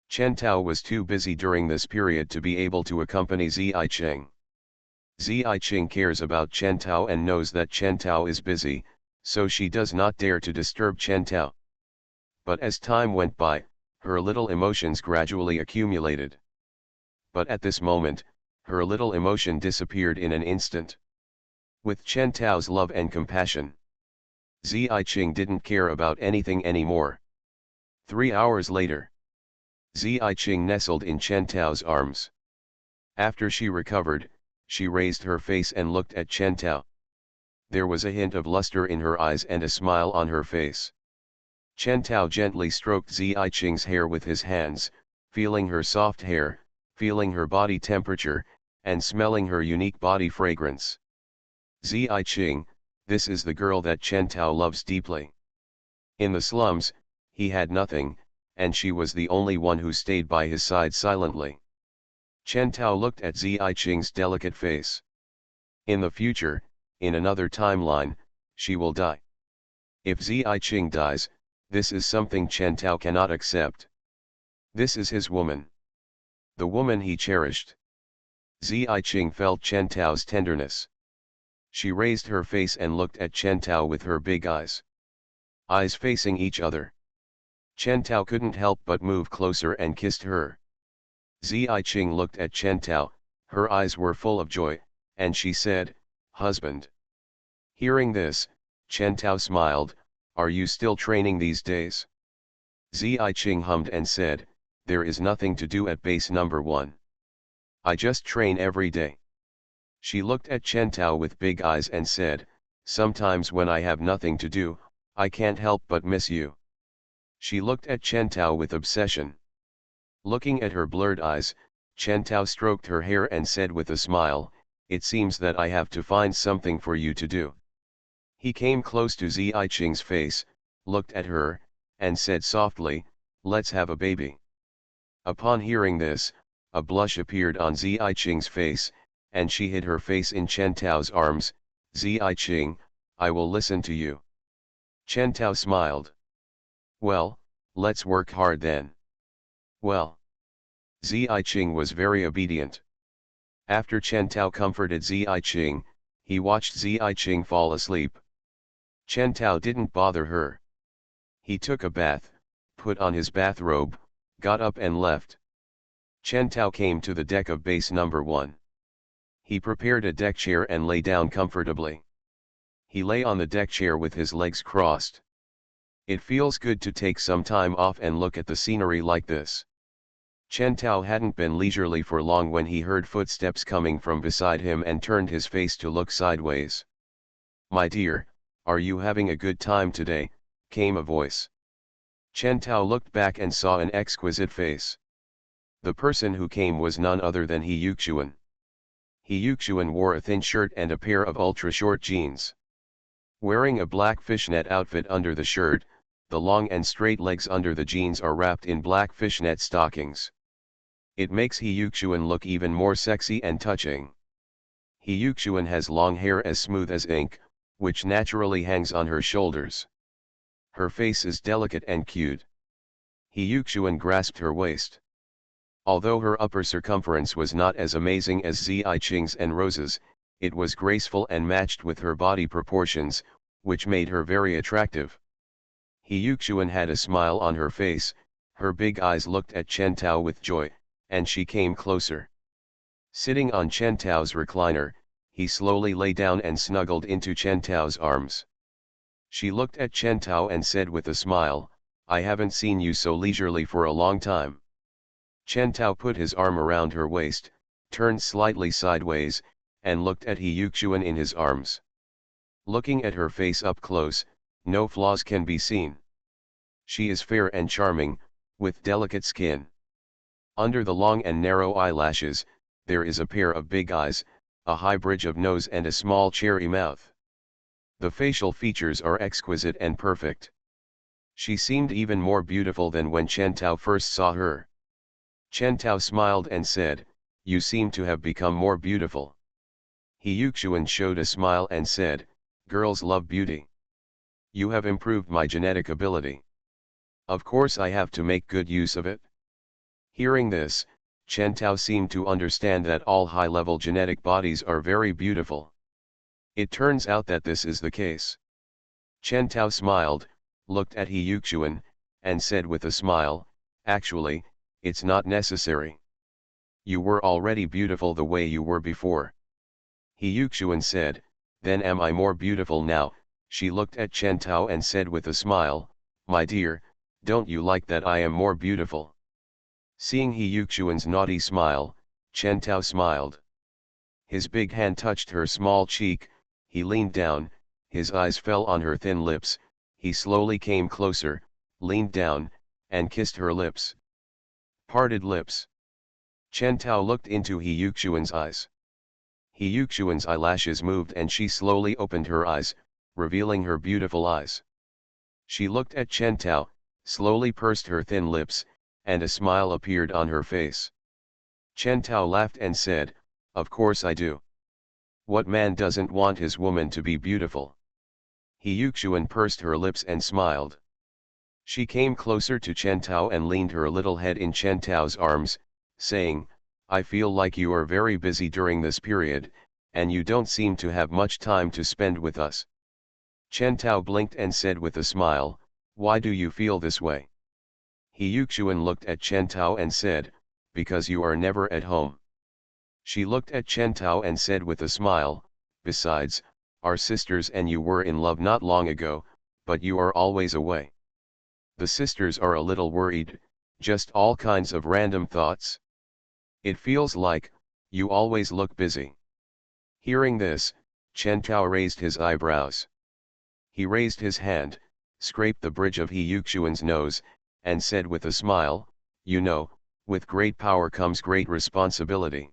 Speaker 1: Chen Tao was too busy during this period to be able to accompany Zicheng. Zicheng cares about Chen Tao and knows that Chen Tao is busy, so she does not dare to disturb Chen Tao. But as time went by, her little emotions gradually accumulated. But at this moment, her little emotion disappeared in an instant. With Chen Tao's love and compassion, Zicheng didn't care about anything anymore. 3 hours later, Zicheng nestled in Chen Tao's arms. After she recovered, she raised her face and looked at Chen Tao. There was a hint of luster in her eyes and a smile on her face. Chen Tao gently stroked Zicheng's hair with his hands, feeling her soft hair, feeling her body temperature, and smelling her unique body fragrance. Zicheng, this is the girl that Chen Tao loves deeply. In the slums, he had nothing, and she was the only one who stayed by his side silently. Chen Tao looked at Zicheng's delicate face. In the future, in another timeline, she will die. If Zicheng dies, this is something Chen Tao cannot accept. This is his woman. The woman he cherished. Zicheng felt Chen Tao's tenderness. She raised her face and looked at Chen Tao with her big eyes. eyes facing each other. Chen Tao couldn't help but move closer and kissed her. Ziyi Qing looked at Chen Tao, her eyes were full of joy, and she said, "Husband." Hearing this, Chen Tao smiled, "Are you still training these days?" Ziyi Qing hummed and said, "There is nothing to do at base number 1. I just train every day." She looked at Chen Tao with big eyes and said, "Sometimes when I have nothing to do, I can't help but miss you." She looked at Chen Tao with obsession. Looking at her blurred eyes, Chen Tao stroked her hair and said with a smile, "It seems that I have to find something for you to do." He came close to Ziyi Qing's face, looked at her, and said softly, "Let's have a baby." Upon hearing this, a blush appeared on Ziyi Qing's face, and she hid her face in Chen Tao's arms. "Ziyi Qing, I will listen to you." Chen Tao smiled. "Well, let's work hard then." "Well." Ziyi Qing was very obedient. After Chen Tao comforted Ziyi Qing, he watched Ziyi Qing fall asleep. Chen Tao didn't bother her. He took a bath, put on his bathrobe, got up and left. Chen Tao came to the deck of base number 1. He prepared a deck chair and lay down comfortably. He lay on the deck chair with his legs crossed. It feels good to take some time off and look at the scenery like this. Chen Tao hadn't been leisurely for long when he heard footsteps coming from beside him and turned his face to look sideways. "My dear, are you having a good time today?" came a voice. Chen Tao looked back and saw an exquisite face. The person who came was none other than He Yuxuan. He Yuxuan wore a thin shirt and a pair of ultra-short jeans. Wearing a black fishnet outfit under the shirt, the long and straight legs under the jeans are wrapped in black fishnet stockings. It makes He Yuxuan look even more sexy and touching. He Yuxuan has long hair as smooth as ink, which naturally hangs on her shoulders. Her face is delicate and cute. He Yuxuan grasped her waist. Although her upper circumference was not as amazing as Ziyi Qing's and Rose's, it was graceful and matched with her body proportions, which made her very attractive. He Yuxuan had a smile on her face, her big eyes looked at Chen Tao with joy, and she came closer. Sitting on Chen Tao's recliner, he slowly lay down and snuggled into Chen Tao's arms. She looked at Chen Tao and said with a smile, "I haven't seen you so leisurely for a long time." Chen Tao put his arm around her waist, turned slightly sideways, and looked at He Yuxuan in his arms. Looking at her face up close, no flaws can be seen. She is fair and charming, with delicate skin. Under the long and narrow eyelashes, there is a pair of big eyes, a high bridge of nose and a small cherry mouth. The facial features are exquisite and perfect. She seemed even more beautiful than when Chen Tao first saw her. Chen Tao smiled and said, "You seem to have become more beautiful." He Yuxuan showed a smile and said, "Girls love beauty. You have improved my genetic ability. Of course I have to make good use of it." Hearing this, Chen Tao seemed to understand that all high-level genetic bodies are very beautiful. It turns out that this is the case. Chen Tao smiled, looked at He Yuxuan, and said with a smile, "Actually, it's not necessary. You were already beautiful the way you were before." He Yuxuan said, "Then am I more beautiful now?" She looked at Chen Tao and said with a smile, "My dear, don't you like that I am more beautiful?" Seeing He Yuxuan's naughty smile, Chen Tao smiled. His big hand touched her small cheek, he leaned down, his eyes fell on her thin lips, he slowly came closer, leaned down, and kissed her lips. Parted lips. Chen Tao looked into He Yuxuan's eyes. He Yuxuan's eyelashes moved and she slowly opened her eyes, revealing her beautiful eyes. She looked at Chen Tao, slowly pursed her thin lips, and a smile appeared on her face. Chen Tao laughed and said, "Of course I do. What man doesn't want his woman to be beautiful?" He Yuxuan pursed her lips and smiled. She came closer to Chen Tao and leaned her little head in Chen Tao's arms, saying, "I feel like you are very busy during this period, and you don't seem to have much time to spend with us." Chen Tao blinked and said with a smile, "Why do you feel this way?" He Yuxuan looked at Chen Tao and said, "Because you are never at home." She looked at Chen Tao and said with a smile, "Besides, our sisters and you were in love not long ago, but you are always away. The sisters are a little worried, just all kinds of random thoughts. It feels like, you always look busy." Hearing this, Chen Tao raised his eyebrows. He raised his hand, scraped the bridge of He Yuxuan's nose, and said with a smile, "You know, with great power comes great responsibility."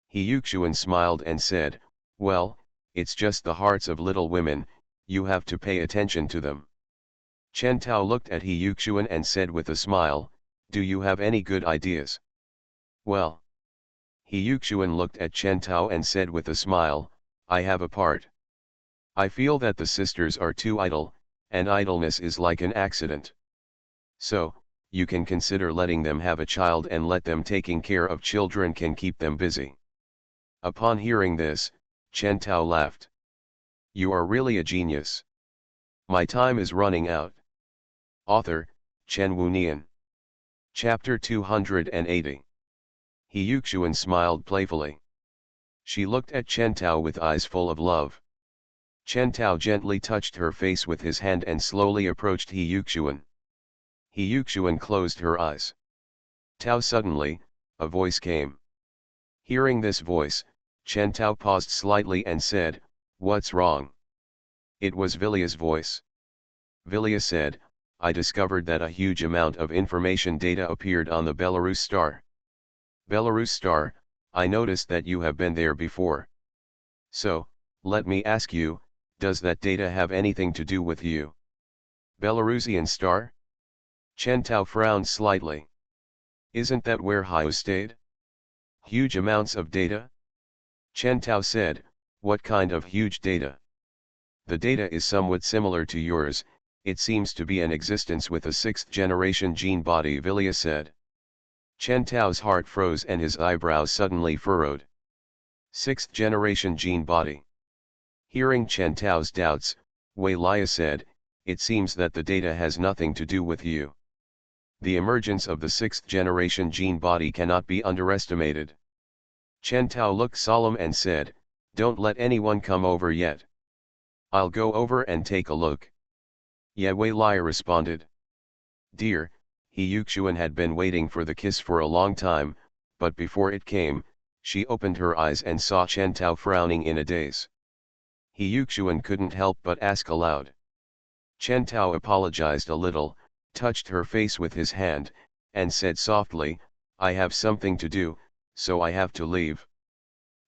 Speaker 1: He Yuxuan smiled and said, "Well, it's just the hearts of little women, you have to pay attention to them." Chen Tao looked at He Yuxuan and said with a smile, "Do you have any good ideas?" "Well." He Yuxuan looked at Chen Tao and said with a smile, "I have a part. I feel that the sisters are too idle, and idleness is like an accident. So, you can consider letting them have a child and let them taking care of children can keep them busy." Upon hearing this, Chen Tao laughed. "You are really a genius. My time is running out." Author, Chen Wunian. Chapter 280. He Yuxuan smiled playfully. She looked at Chen Tao with eyes full of love. Chen Tao gently touched her face with his hand and slowly approached He Yuxuan. He Yuxuan closed her eyes. Tao suddenly, a voice came. Hearing this voice, Chen Tao paused slightly and said, "What's wrong?" It was Vilia's voice. Vilia said, "I discovered that a huge amount of information data appeared on the Belarus star. Belarus star, I noticed that you have been there before. So, let me ask you, does that data have anything to do with you?" "Belarusian star?" Chen Tao frowned slightly. "Isn't that where Hyo stayed? Huge amounts of data?" Chen Tao said, "What kind of huge data?" "The data is somewhat similar to yours, it seems to be an existence with a sixth-generation gene body," Vilia said. Chen Tao's heart froze and his eyebrows suddenly furrowed. Sixth-generation gene body. Hearing Chen Tao's doubts, Wei Lia said, "It seems that the data has nothing to do with you. The emergence of the sixth-generation gene body cannot be underestimated." Chen Tao looked solemn and said, "Don't let anyone come over yet. I'll go over and take a look." "Yeah," Wei Lia responded. "Dear," He Yuxuan had been waiting for the kiss for a long time, but before it came, she opened her eyes and saw Chen Tao frowning in a daze. He Yuxuan couldn't help but ask aloud. Chen Tao apologized a little, touched her face with his hand, and said softly, "I have something to do, so I have to leave."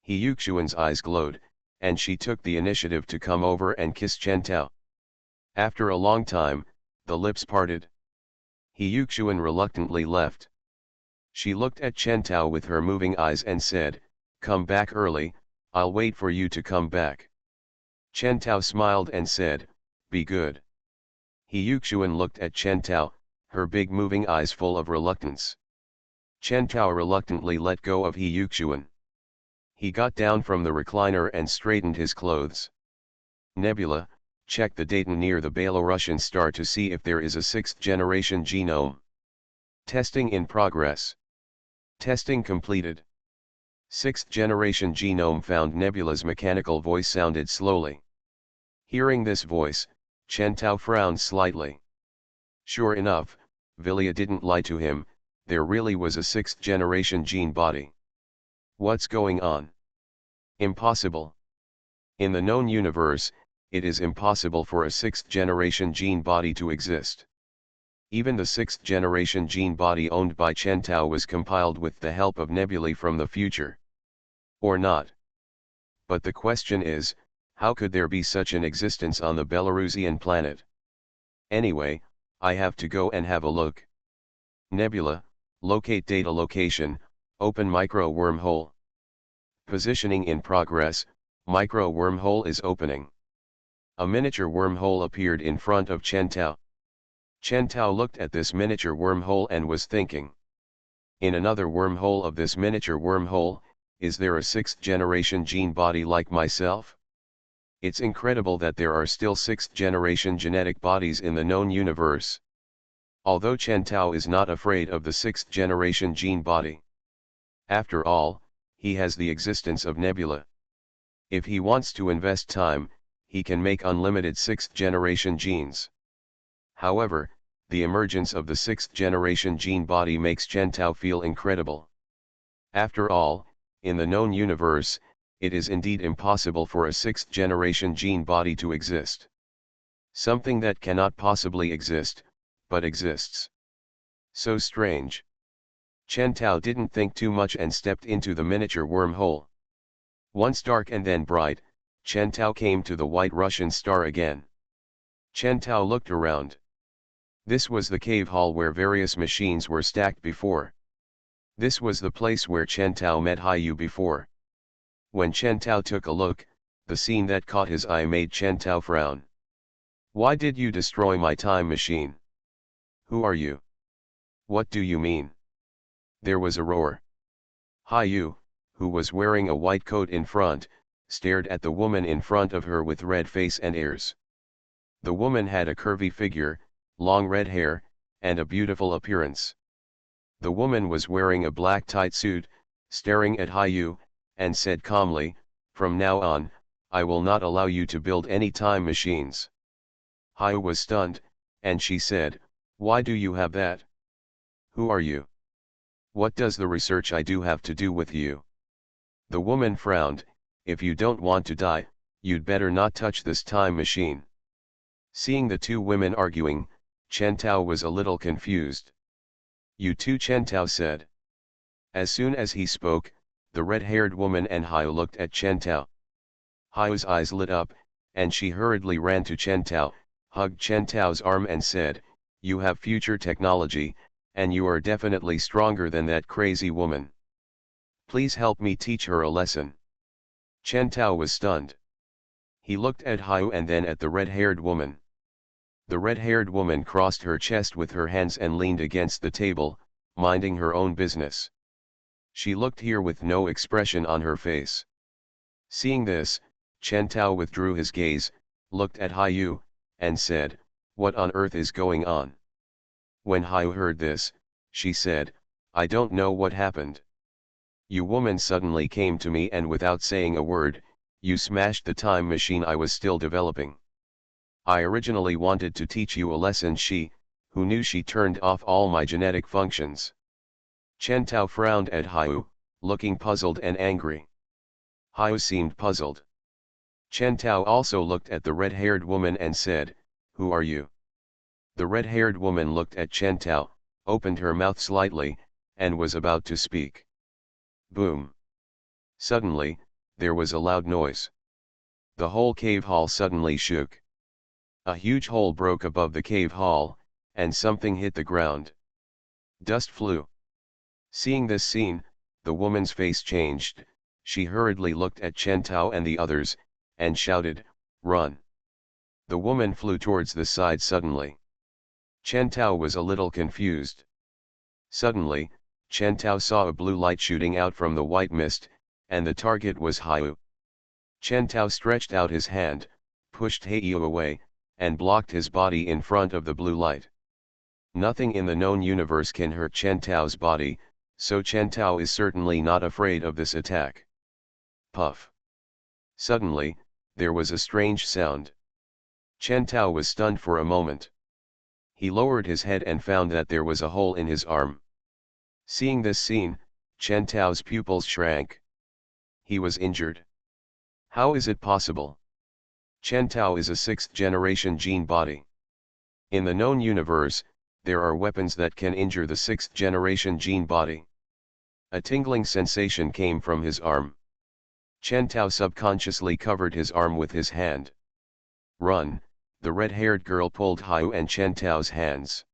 Speaker 1: He Yuxuan's eyes glowed, and she took the initiative to come over and kiss Chen Tao. After a long time, the lips parted. He Yuxuan reluctantly left. She looked at Chen Tao with her moving eyes and said, "Come back early, I'll wait for you to come back." Chen Tao smiled and said, "Be good." He Yuxuan looked at Chen Tao, her big moving eyes full of reluctance. Chen Tao reluctantly let go of He Yuxuan. He got down from the recliner and straightened his clothes. "Nebula, check the data near the Belarusian star to see if there is a sixth-generation genome." Testing in progress. Testing completed. Sixth-generation genome found. Nebula's mechanical voice sounded slowly. Hearing this voice, Chen Tao frowned slightly. Sure enough, Vilia didn't lie to him, there really was a sixth-generation gene body. What's going on? Impossible. In the known universe, it is impossible for a sixth-generation gene body to exist. Even the sixth-generation gene body owned by Chen Tao was compiled with the help of nebulae from the future. Or not. But the question is, how could there be such an existence on the Belarusian planet? Anyway, I have to go and have a look. Nebula, locate data location, open micro wormhole. Positioning in progress, micro wormhole is opening. A miniature wormhole appeared in front of Chen Tao. Chen Tao looked at this miniature wormhole and was thinking. In another wormhole of this miniature wormhole, is there a sixth-generation gene body like myself? It's incredible that there are still 6th-generation genetic bodies in the known universe. Although Chen Tao is not afraid of the 6th-generation gene body. After all, he has the existence of nebula. If he wants to invest time, he can make unlimited 6th-generation genes. However, the emergence of the 6th-generation gene body makes Chen Tao feel incredible. After all, in the known universe, it is indeed impossible for a 6th-generation gene body to exist. Something that cannot possibly exist, but exists. So strange. Chen Tao didn't think too much and stepped into the miniature wormhole. Once dark and then bright, Chen Tao came to the White Russian star again. Chen Tao looked around. This was the cave hall where various machines were stacked before. This was the place where Chen Tao met Haiyu before. When Chen Tao took a look, the scene that caught his eye made Chen Tao frown. Why did you destroy my time machine? Who are you? What do you mean? There was a roar. Haiyu, who was wearing a white coat in front, stared at the woman in front of her with red face and ears. The woman had a curvy figure, long red hair, and a beautiful appearance. The woman was wearing a black tight suit, staring at Haiyu, and said calmly, "From now on, I will not allow you to build any time machines." Haiyu was stunned, and she said, "Why do you have that? Who are you? What does the research I do have to do with you?" The woman frowned, "If you don't want to die, you'd better not touch this time machine." Seeing the two women arguing, Chen Tao was a little confused. "You too," Chen Tao said. As soon as he spoke, the red-haired woman and Haiyu looked at Chen Tao. Haiyu's eyes lit up, and she hurriedly ran to Chen Tao, hugged Chen Tao's arm and said, "You have future technology, and you are definitely stronger than that crazy woman. Please help me teach her a lesson." Chen Tao was stunned. He looked at Haiyu and then at the red-haired woman. The red-haired woman crossed her chest with her hands and leaned against the table, minding her own business. She looked here with no expression on her face. Seeing this, Chen Tao withdrew his gaze, looked at Haiyu, and said, "What on earth is going on?" When Haiyu heard this, she said, "I don't know what happened. You woman suddenly came to me and without saying a word, you smashed the time machine I was still developing. I originally wanted to teach you a lesson. Who knew she turned off all my genetic functions." Chen Tao frowned at Haiyu, looking puzzled and angry. Haiyu seemed puzzled. Chen Tao also looked at the red-haired woman and said, "Who are you?" The red-haired woman looked at Chen Tao, opened her mouth slightly, and was about to speak. Boom! Suddenly, there was a loud noise. The whole cave hall suddenly shook. A huge hole broke above the cave hall, and something hit the ground. Dust flew. Seeing this scene, the woman's face changed. She hurriedly looked at Chen Tao and the others, and shouted, "Run!" The woman flew towards the side suddenly. Chen Tao was a little confused. Suddenly, Chen Tao saw a blue light shooting out from the white mist, and the target was Haiyu. Chen Tao stretched out his hand, pushed Haiyu away, and blocked his body in front of the blue light. Nothing in the known universe can hurt Chen Tao's body, so Chen Tao is certainly not afraid of this attack. Puff! Suddenly, there was a strange sound. Chen Tao was stunned for a moment. He lowered his head and found that there was a hole in his arm. Seeing this scene, Chen Tao's pupils shrank. He was injured. How is it possible? Chen Tao is a 6th-generation gene body. In the known universe, there are weapons that can injure the 6th-generation gene body. A tingling sensation came from his arm. Chen Tao subconsciously covered his arm with his hand. "Run!" The red-haired girl pulled Haiyu and Chen Tao's hands.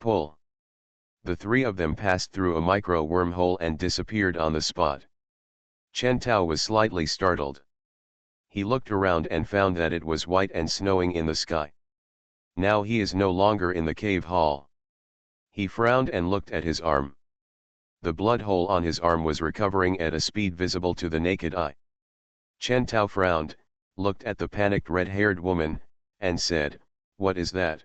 Speaker 1: Pull! The three of them passed through a micro wormhole and disappeared on the spot. Chen Tao was slightly startled. He looked around and found that it was white and snowing in the sky. Now he is no longer in the cave hall. He frowned and looked at his arm. The blood hole on his arm was recovering at a speed visible to the naked eye. Chen Tao frowned, looked at the panicked red-haired woman, and said, "What is that?"